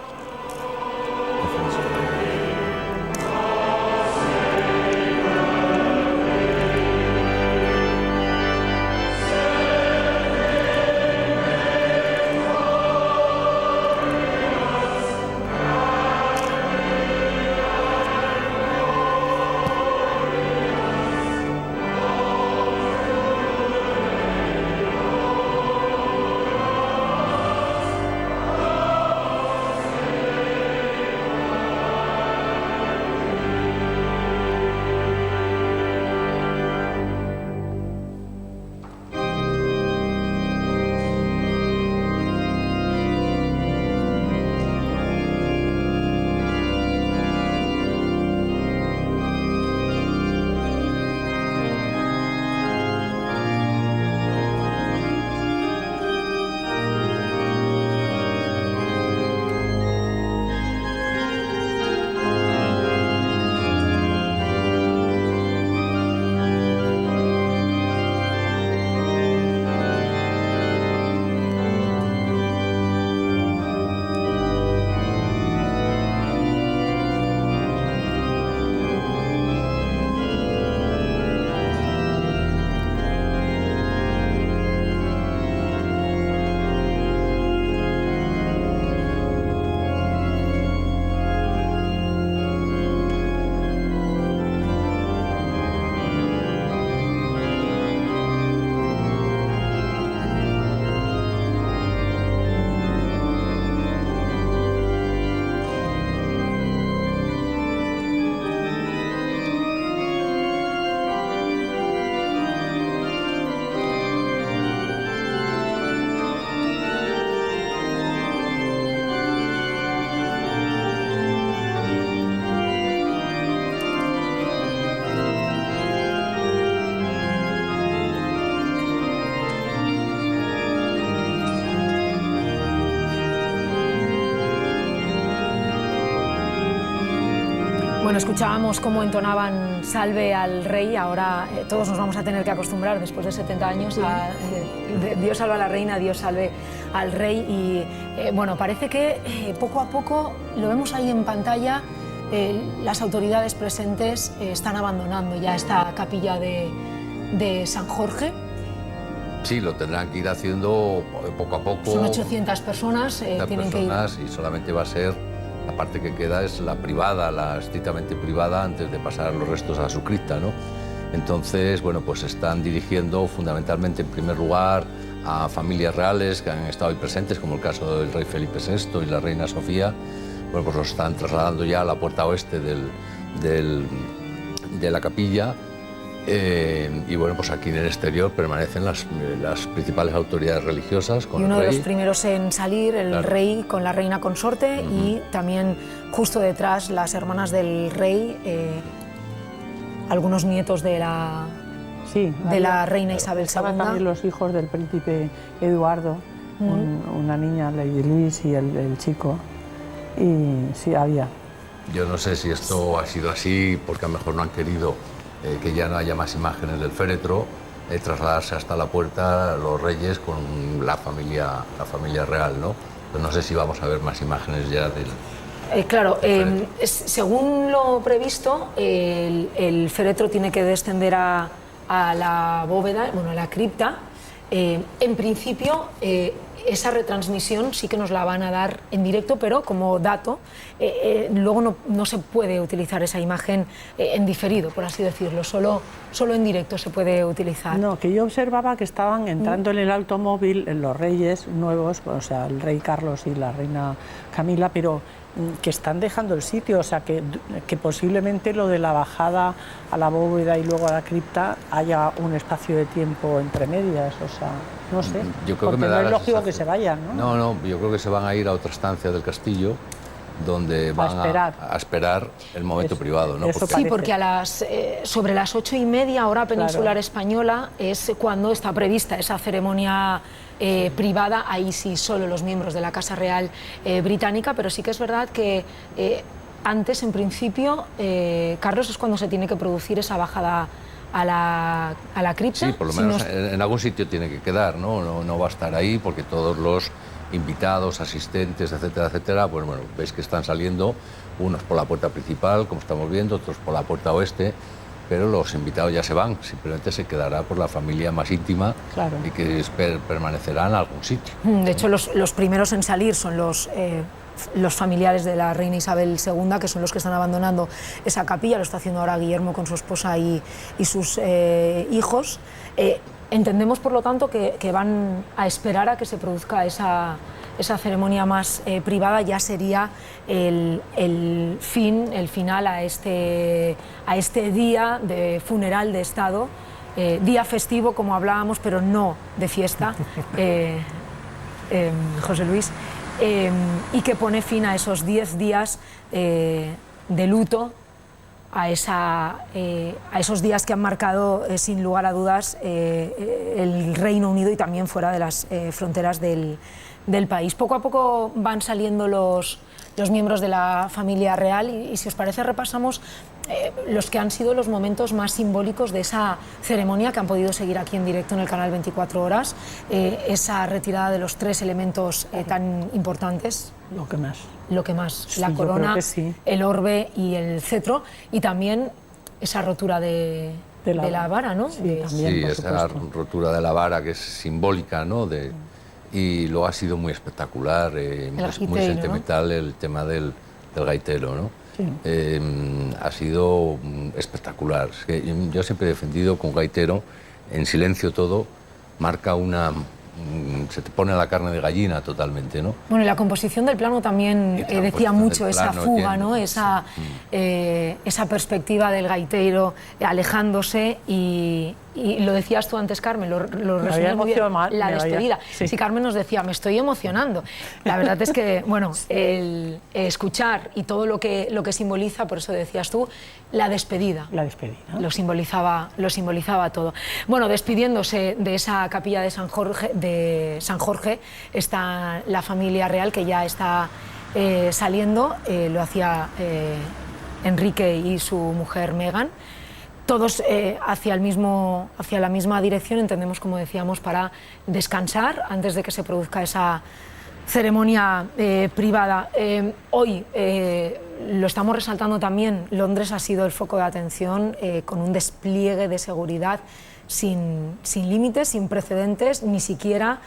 Bueno, escuchábamos cómo entonaban Salve al Rey, ahora todos nos vamos a tener que acostumbrar después de 70 años a Dios salve a la reina, Dios salve al rey y bueno, parece que poco a poco, lo vemos ahí en pantalla, las autoridades presentes están abandonando ya esta capilla de San Jorge.
Sí, lo tendrán que ir haciendo poco a poco.
Son 800 personas, tienen que ir.
Y solamente va a ser, la parte que queda es la privada, la estrictamente privada, antes de pasar los restos a su cripta, ¿no? Entonces, bueno, pues están dirigiendo fundamentalmente, en primer lugar, a familias reales que han estado ahí presentes, como el caso del rey Felipe VI y la reina Sofía. Bueno, pues los están trasladando ya a la puerta oeste de la capilla. Y bueno, pues aquí en el exterior permanecen las principales autoridades religiosas con el rey.
Y uno de los primeros en salir, el rey con la reina consorte, y también justo detrás las hermanas del rey, algunos nietos de la reina Isabel II.
Estaban también los hijos del príncipe Eduardo, una niña, Lady Liz, y el chico. Y sí, había.
Yo no sé si esto ha sido así porque a lo mejor no han querido que ya no haya más imágenes del féretro, trasladarse hasta la puerta los reyes con la familia real, ¿no? Pero no sé si vamos a ver más imágenes ya del...
Claro, según lo previsto, el féretro tiene que descender a la bóveda, bueno, a la cripta, En principio, esa retransmisión sí que nos la van a dar en directo, pero como dato, luego no se puede utilizar esa imagen en diferido, por así decirlo, solo en directo se puede utilizar.
No, que yo observaba que estaban entrando en el automóvil los reyes nuevos, o sea, el rey Carlos y la reina Camila, pero que están dejando el sitio, o sea, que posiblemente lo de la bajada a la bóveda y luego a la cripta haya un espacio de tiempo entre medias, o sea, no sé,
yo creo
porque
que
no es lógico que se vayan, ¿no?
No, yo creo que se van a ir a otra estancia del castillo donde van a esperar el momento privado, ¿no?
Sí, porque sobre las 8:30 hora peninsular española es cuando está prevista esa ceremonia privada, ahí sí solo los miembros de la Casa Real británica, pero sí que es verdad que antes, en principio, Carlos, es cuando se tiene que producir esa bajada a la cripta.
Sí, por lo menos en algún sitio tiene que quedar, ¿no? No va a estar ahí porque todos los invitados, asistentes, etcétera, etcétera, pues bueno, veis que están saliendo, unos por la puerta principal, como estamos viendo, otros por la puerta oeste, pero los invitados ya se van, simplemente se quedará por la familia más íntima, claro, y que permanecerán en algún sitio.
De hecho, los primeros en salir son los familiares de la reina Isabel II, que son los que están abandonando esa capilla. Lo está haciendo ahora Guillermo con su esposa y sus hijos. Entendemos, por lo tanto, que van a esperar a que se produzca esa ceremonia más privada. Ya sería el final a este día de funeral de Estado, día festivo, como hablábamos, pero no de fiesta, José Luis, y que pone fin a esos 10 días de luto, a esos días que han marcado, sin lugar a dudas, el Reino Unido y también fuera de las fronteras del país. Poco a poco van saliendo los miembros de la familia real y si os parece repasamos los que han sido los momentos más simbólicos de esa ceremonia que han podido seguir aquí en directo en el canal 24 horas, esa retirada de los 3 elementos tan importantes. Lo que más, sí, la corona, sí, el orbe y el cetro, y también esa rotura de la vara, ¿no?
Sí, también, esa rotura de la vara que es simbólica, ¿no? Y luego ha sido muy espectacular, muy sentimental, ¿no? El tema del gaitero, ¿no? Sí. Ha sido espectacular. Es que yo siempre he defendido que un gaitero, en silencio todo, marca se te pone la carne de gallina totalmente, ¿no?
Bueno, y la composición del plano también decía mucho esa fuga, ¿no? Esa perspectiva del gaitero alejándose y lo decías tú antes, Carmen, lo resumías muy bien, la despedida. Sí. Sí, Carmen nos decía, me estoy emocionando. La verdad es que, bueno, el escuchar y todo lo que simboliza, por eso decías tú, la despedida.
La despedida.
Lo simbolizaba todo. Bueno, despidiéndose de esa capilla de San Jorge, está la familia real que ya está saliendo, lo hacía Enrique y su mujer Meghan. Todos hacia la misma dirección, entendemos, como decíamos, para descansar antes de que se produzca esa ceremonia privada. Hoy, lo estamos resaltando también, Londres ha sido el foco de atención con un despliegue de seguridad sin límites, sin precedentes, ni siquiera,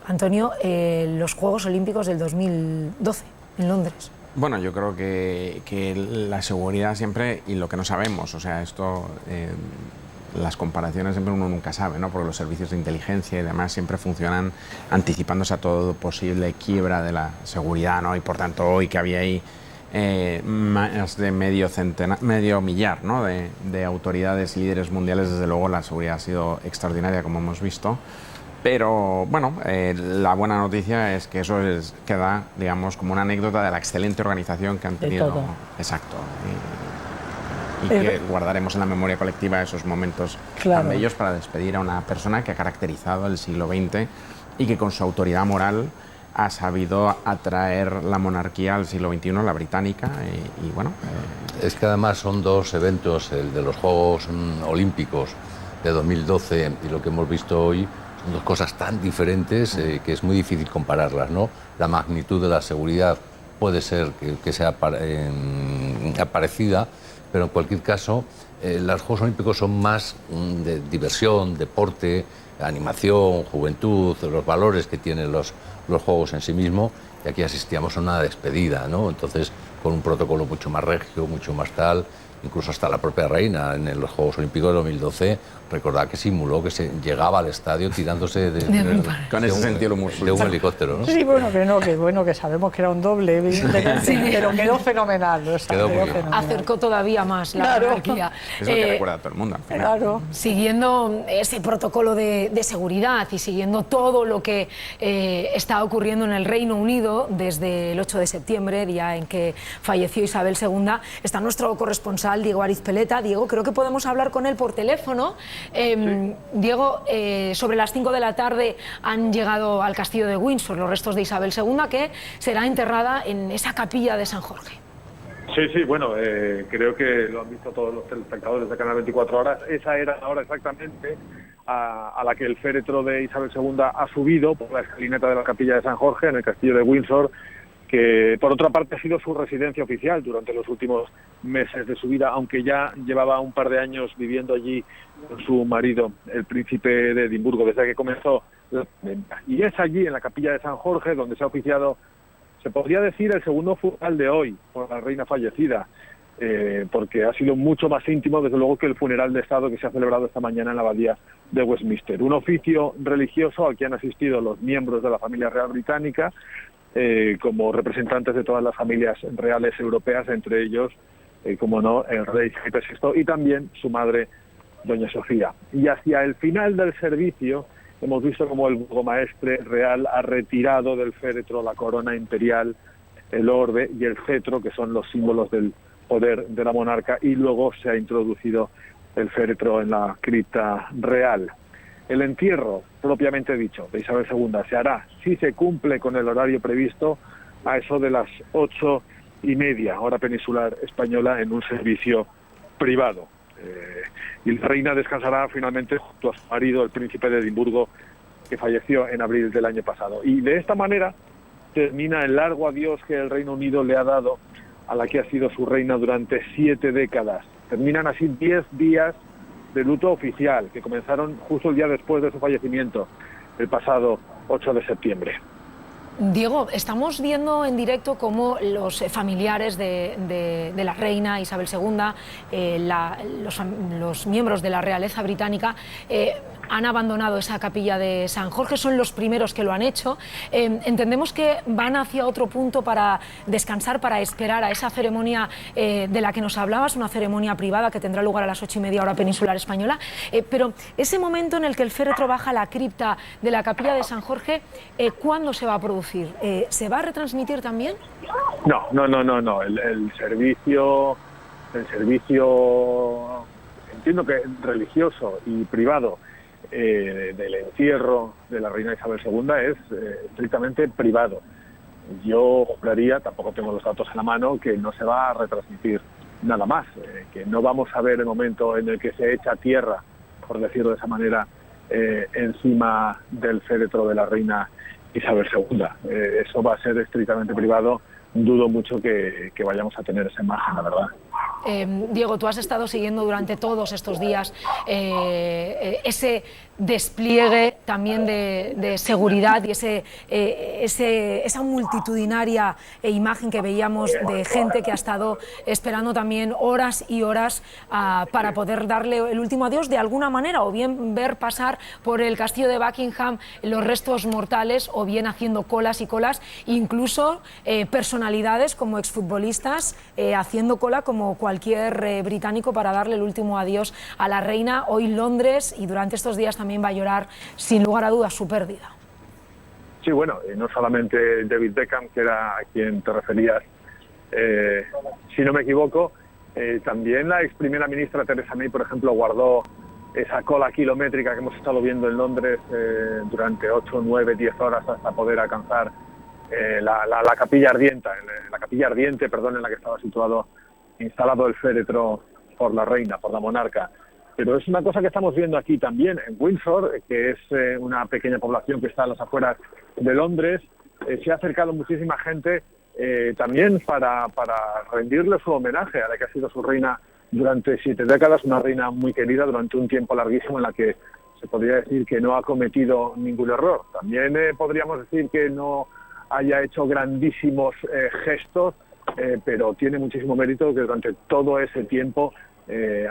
Antonio, los Juegos Olímpicos del 2012 en Londres.
Bueno, yo creo que la seguridad siempre, y lo que no sabemos, o sea, esto, las comparaciones siempre uno nunca sabe, ¿no? Porque los servicios de inteligencia y demás siempre funcionan anticipándose a todo posible quiebra de la seguridad, ¿no? Y por tanto hoy que había ahí más de medio millar, ¿no? de autoridades y líderes mundiales, desde luego la seguridad ha sido extraordinaria, como hemos visto. Pero bueno, la buena noticia es que eso queda, digamos, como una anécdota de la excelente organización que han tenido.
Todo.
Exacto. Y que guardaremos en la memoria colectiva esos momentos tan bellos para despedir a una persona que ha caracterizado el siglo XX y que con su autoridad moral ha sabido atraer la monarquía al siglo XXI, la británica, y bueno...
Es que además son 2 eventos, el de los Juegos Olímpicos de 2012 y lo que hemos visto hoy, son 2 cosas tan diferentes que es muy difícil compararlas, ¿no? La magnitud de la seguridad puede ser que sea parecida, pero en cualquier caso los Juegos Olímpicos son más de diversión, deporte, animación, juventud, los valores que tienen los Juegos en sí mismos, y aquí asistíamos a una despedida, ¿no? Entonces, con un protocolo mucho más regio, mucho más tal, incluso hasta la propia reina en los Juegos Olímpicos de 2012, recordad que simuló que se llegaba al estadio tirándose
con ese sentido
de un helicóptero, ¿no?
Sí, bueno, que sabemos que era un doble, evidentemente, sí, pero quedó fenomenal. O sea, quedó fenomenal.
Acercó todavía más la monarquía.
Es lo que recuerda a todo el mundo. Al final.
Claro.
Siguiendo ese protocolo de seguridad y siguiendo todo lo que está ocurriendo en el Reino Unido desde el 8 de septiembre, día en que falleció Isabel II, está nuestro corresponsal Diego Arizpeleta. Diego, creo que podemos hablar con él por teléfono. Diego, sobre las 5 de la tarde han llegado al castillo de Windsor los restos de Isabel II, que será enterrada en esa capilla de San Jorge.
Sí, bueno, creo que lo han visto todos los telespectadores de Canal 24 Horas. Esa era la hora exactamente a la que el féretro de Isabel II ha subido por la escalinata de la capilla de San Jorge en el castillo de Windsor, que por otra parte ha sido su residencia oficial durante los últimos meses de su vida, aunque ya llevaba un par de años viviendo allí con su marido, el príncipe de Edimburgo, desde que comenzó la venta. Y es allí, en la capilla de San Jorge, donde se ha oficiado, se podría decir, el segundo funeral de hoy por la reina fallecida, porque ha sido mucho más íntimo, desde luego, que el funeral de Estado que se ha celebrado esta mañana en la abadía de Westminster. Un oficio religioso al que han asistido los miembros de la familia real británica, como representantes de todas las familias reales europeas, entre ellos, como no, el rey Felipe VI y también su madre, doña Sofía. Y hacia el final del servicio hemos visto como el burgomaestre real ha retirado del féretro la corona imperial, el orbe y el cetro, que son los símbolos del poder de la monarca, y luego se ha introducido el féretro en la cripta real. El entierro, propiamente dicho, de Isabel II se hará, si se cumple con el horario previsto, a eso de las 8:30, hora peninsular española, en un servicio privado. Y la reina descansará finalmente junto a su marido, el príncipe de Edimburgo, que falleció en abril del año pasado. Y de esta manera termina el largo adiós que el Reino Unido le ha dado a la que ha sido su reina durante 7 décadas. Terminan así 10 días de luto oficial, que comenzaron justo el día después de su fallecimiento, el pasado 8 de septiembre.
Diego, estamos viendo en directo cómo los familiares de la reina Isabel II, los miembros de la realeza británica, han abandonado esa capilla de San Jorge, son los primeros que lo han hecho. Entendemos que van hacia otro punto para descansar, para esperar a esa ceremonia de la que nos hablabas, una ceremonia privada que tendrá lugar a las 8:30 hora peninsular española. Pero ese momento en el que el féretro baja a la cripta de la capilla de San Jorge, ¿cuándo se va a producir? ¿Se va a retransmitir también?
No. El servicio, entiendo que religioso y privado, del entierro de la reina Isabel II es estrictamente privado. Yo juraría, tampoco tengo los datos en la mano, que no se va a retransmitir nada más, que no vamos a ver el momento en el que se echa tierra, por decirlo de esa manera, encima del féretro de la reina Isabel II. Eso va a ser estrictamente privado. Dudo mucho que vayamos a tener esa imagen, la verdad.
Diego, tú has estado siguiendo durante todos estos días ese despliegue también de seguridad y esa multitudinaria imagen que veíamos de gente que ha estado esperando también horas y horas para poder darle el último adiós de alguna manera, o bien ver pasar por el castillo de Buckingham los restos mortales, o bien haciendo colas y colas, incluso personalidades como exfutbolistas haciendo cola como cualquier británico para darle el último adiós a la reina. Hoy Londres, y durante estos días también va a llorar sin lugar a dudas su pérdida.
Sí, bueno, no solamente David Beckham, que era a quien te referías, si no me equivoco, también la ex primera ministra Theresa May, por ejemplo, guardó esa cola kilométrica que hemos estado viendo en Londres durante 8, 9, 10 horas hasta poder alcanzar la capilla ardiente, en la que estaba instalado el féretro por la reina, por la monarca. Pero es una cosa que estamos viendo aquí también en Windsor, que es una pequeña población que está a las afueras de Londres. Se ha acercado muchísima gente también para rendirle su homenaje a la que ha sido su reina durante 7 décadas, una reina muy querida durante un tiempo larguísimo en la que se podría decir que no ha cometido ningún error. También podríamos decir que no haya hecho grandísimos gestos, pero tiene muchísimo mérito que durante todo ese tiempo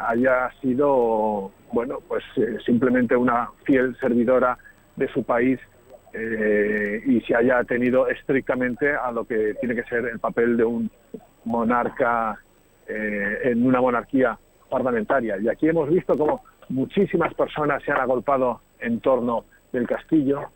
haya sido, bueno, pues simplemente una fiel servidora de su país y se haya tenido estrictamente a lo que tiene que ser el papel de un monarca en una monarquía parlamentaria. Y aquí hemos visto cómo muchísimas personas se han agolpado en torno del castillo.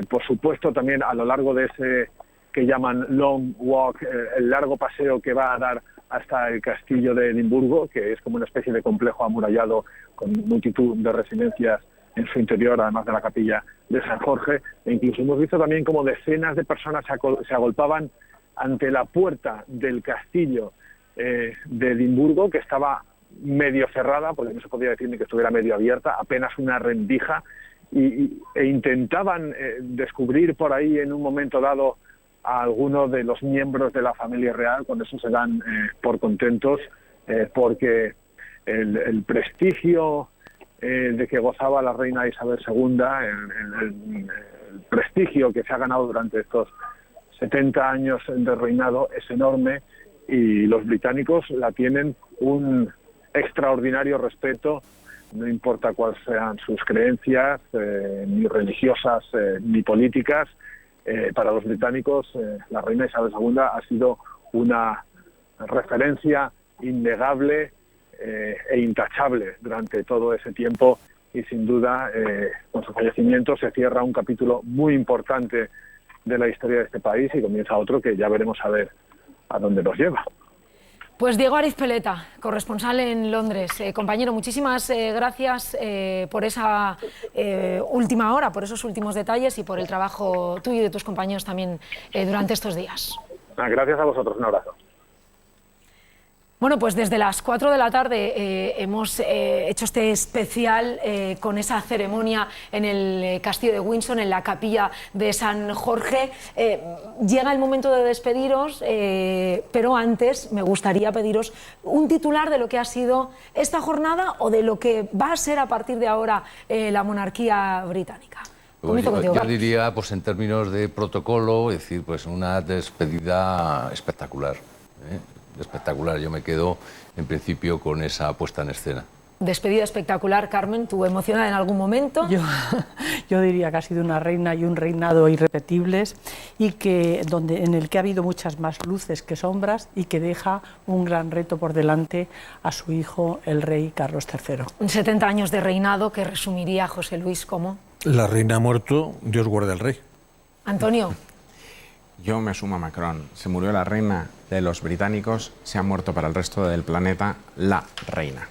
Por supuesto, también a lo largo de ese que llaman Long Walk, el largo paseo que va a dar hasta el castillo de Edimburgo, que es como una especie de complejo amurallado con multitud de residencias en su interior, además de la capilla de San Jorge. E incluso hemos visto también como decenas de personas se agolpaban ante la puerta del castillo de Edimburgo, que estaba medio cerrada, porque no se podía decir ni que estuviera medio abierta, apenas una rendija, e intentaban descubrir por ahí en un momento dado a algunos de los miembros de la familia real. Con eso se dan por contentos, porque el prestigio de que gozaba la reina Isabel II, el prestigio que se ha ganado durante estos 70 años de reinado es enorme, y los británicos la tienen un extraordinario respeto, no importa cuáles sean sus creencias, ni religiosas ni políticas. Para los británicos, la reina Isabel II ha sido una referencia innegable e intachable durante todo ese tiempo, y sin duda con su fallecimiento se cierra un capítulo muy importante de la historia de este país y comienza otro que ya veremos a ver a dónde nos lleva.
Pues Diego Arizpeleta, corresponsal en Londres. Compañero, muchísimas gracias por esa última hora, por esos últimos detalles y por el trabajo tuyo y de tus compañeros también durante estos días.
Gracias a vosotros, un abrazo.
Bueno, pues desde las 4 de la tarde hemos hecho este especial con esa ceremonia en el castillo de Windsor, en la capilla de San Jorge. Llega el momento de despediros, pero antes me gustaría pediros un titular de lo que ha sido esta jornada o de lo que va a ser a partir de ahora la monarquía británica.
Pues yo diría, pues en términos de protocolo, es decir, pues una despedida espectacular, espectacular. Yo me quedo en principio con esa puesta en escena.
Despedida espectacular. Carmen, ¿tú emocionada en algún momento?
Yo diría que ha sido una reina y un reinado irrepetibles, y que en el que ha habido muchas más luces que sombras, y que deja un gran reto por delante a su hijo, el rey Carlos III.
70 años de reinado que resumiría José Luis como...
La reina ha muerto, Dios guarde al rey.
Antonio.
Yo me sumo a Macron. Se murió la reina de los británicos, se ha muerto para el resto del planeta la reina.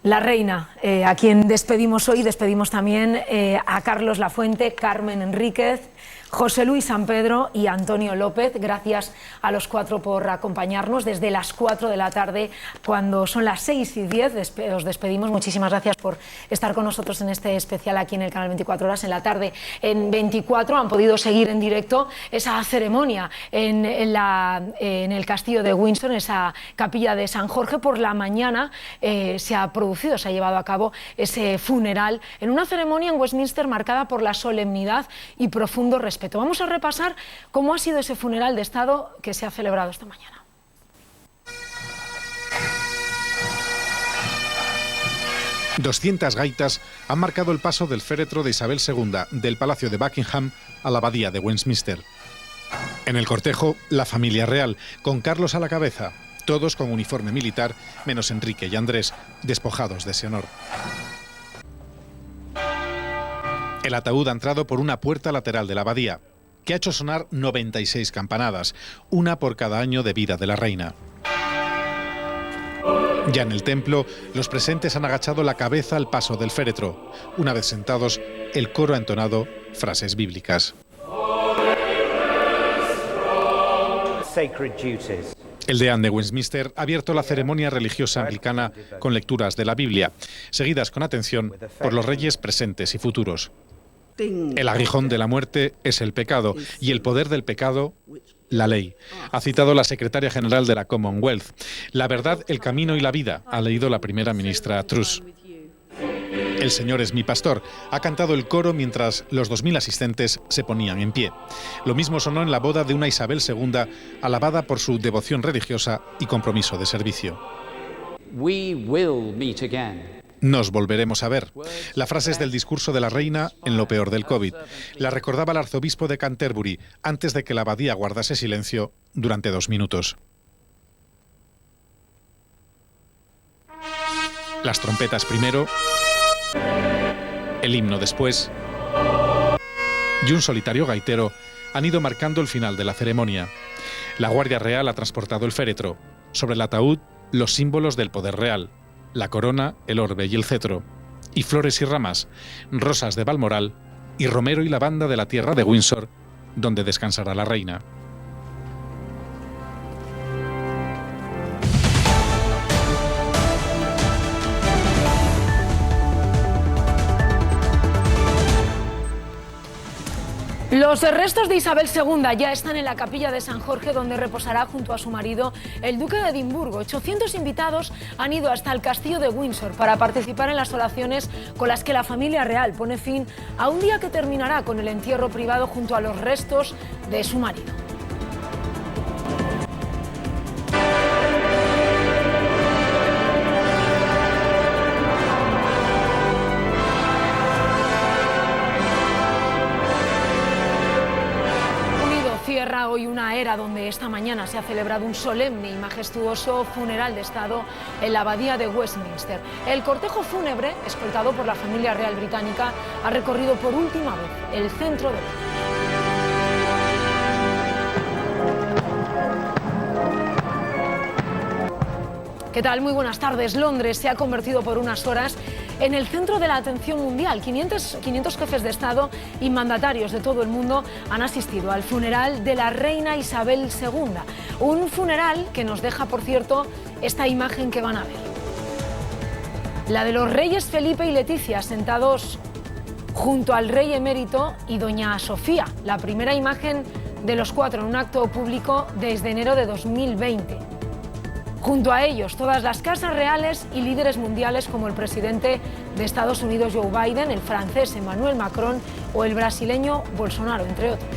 La reina, a quien despedimos hoy, despedimos también a Carlos Lafuente, Carmen Enríquez, José Luis San Pedro y Antonio López. Gracias a los cuatro por acompañarnos desde las 4 de la tarde, cuando son las 6:10. Os despedimos. Muchísimas gracias por estar con nosotros en este especial aquí en el canal 24 Horas. En la tarde, en 24, han podido seguir en directo esa ceremonia en el castillo de Windsor, en esa capilla de San Jorge. Por la mañana se ha llevado a cabo ese funeral en una ceremonia en Westminster marcada por la solemnidad y profundo respeto. Vamos a repasar cómo ha sido ese funeral de Estado que se ha celebrado esta mañana.
...200 gaitas han marcado el paso del féretro de Isabel II del Palacio de Buckingham a la Abadía de Westminster. En el cortejo, la familia real, con Carlos a la cabeza, todos con uniforme militar, menos Enrique y Andrés, despojados de ese honor. El ataúd ha entrado por una puerta lateral de la abadía, que ha hecho sonar 96 campanadas, una por cada año de vida de la reina. Ya en el templo, los presentes han agachado la cabeza al paso del féretro. Una vez sentados, el coro ha entonado frases bíblicas. El deán de Westminster ha abierto la ceremonia religiosa anglicana con lecturas de la Biblia, seguidas con atención por los reyes presentes y futuros. El aguijón de la muerte es el pecado y el poder del pecado, la ley. Ha citado la secretaria general de la Commonwealth. La verdad, el camino y la vida, ha leído la primera ministra Truss. El Señor es mi pastor ha cantado el coro mientras los 2000 asistentes se ponían en pie. Lo mismo sonó en la boda de una Isabel II, alabada por su devoción religiosa y compromiso de servicio. Nos volveremos a ver. La frase es del discurso de la reina en lo peor del COVID. La recordaba el arzobispo de Canterbury antes de que la abadía guardase silencio durante 2 minutos. Las trompetas primero, el himno después y un solitario gaitero han ido marcando el final de la ceremonia. La Guardia Real ha transportado el féretro. Sobre el ataúd, los símbolos del poder real: la corona, el orbe y el cetro, y flores y ramas, rosas de Balmoral y romero y lavanda de la tierra de Windsor, donde descansará la reina.
Los restos de Isabel II ya están en la capilla de San Jorge, donde reposará junto a su marido, el duque de Edimburgo. 800 invitados han ido hasta el castillo de Windsor para participar en las oraciones con las que la familia real pone fin a un día que terminará con el entierro privado junto a los restos de su marido. Cierra hoy una era donde esta mañana se ha celebrado un solemne y majestuoso funeral de Estado en la abadía de Westminster. El cortejo fúnebre, escoltado por la familia real británica, ha recorrido por última vez el centro de ¿Qué tal? Muy buenas tardes. Londres se ha convertido por unas horas en el centro de la atención mundial. 500 jefes de Estado y mandatarios de todo el mundo han asistido al funeral de la reina Isabel II. Un funeral que nos deja, por cierto, esta imagen que van a ver. La de los reyes Felipe y Leticia sentados junto al rey emérito y doña Sofía. La primera imagen de los 4 en un acto público desde enero de 2020. Junto a ellos, todas las casas reales y líderes mundiales como el presidente de Estados Unidos, Joe Biden, el francés Emmanuel Macron o el brasileño Bolsonaro, entre otros.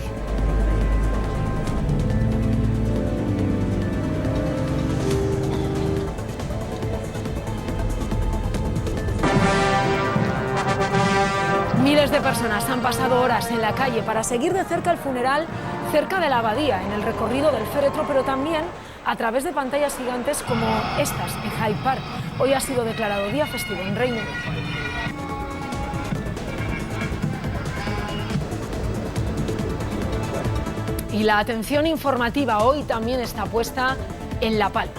Miles de personas han pasado horas en la calle para seguir de cerca el funeral cerca de la abadía, en el recorrido del féretro, pero también a través de pantallas gigantes como estas en Hyde Park. Hoy ha sido declarado día festivo en Reino Unido. Y la atención informativa hoy también está puesta en La Palma.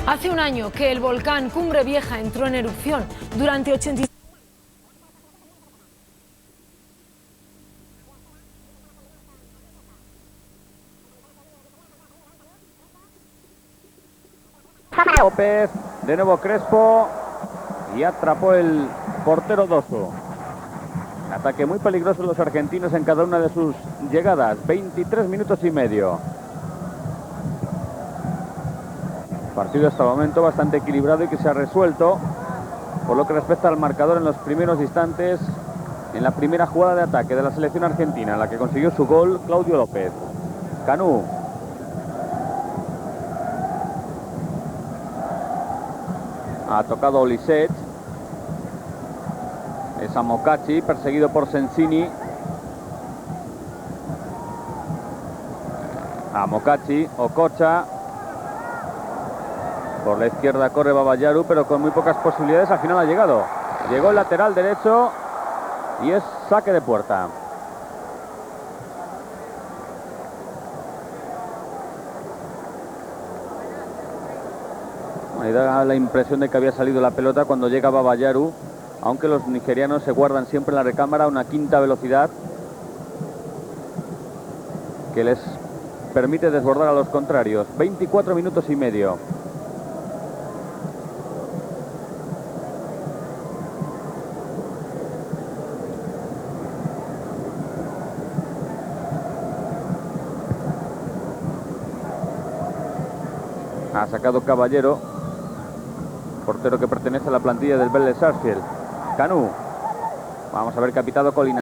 Hace un año que el volcán Cumbre Vieja entró en erupción. Durante 85
López, de nuevo Crespo y atrapó el portero Dosso. Ataque muy peligroso de los argentinos en cada una de sus llegadas. 23 minutos y medio. Partido hasta el momento bastante equilibrado y que se ha resuelto por lo que respecta al marcador en los primeros instantes en la primera jugada de ataque de la selección argentina, en la que consiguió su gol Claudio López. Canú. Ha tocado Oliset. Es a Mocacci, perseguido por Sensini. A Mocacci, Ococha. Por la izquierda corre Babayaru, pero con muy pocas posibilidades. Al final ha llegado. Llegó el lateral derecho y es saque de puerta. Me da la impresión de que había salido la pelota cuando llega Babayaru, aunque los nigerianos se guardan siempre en la recámara una quinta velocidad que les permite desbordar a los contrarios. 24 minutos y medio. Ha sacado Caballero, portero que pertenece a la plantilla del Vélez Sarsfield. Canú. Vamos a ver qué ha pitado Colina.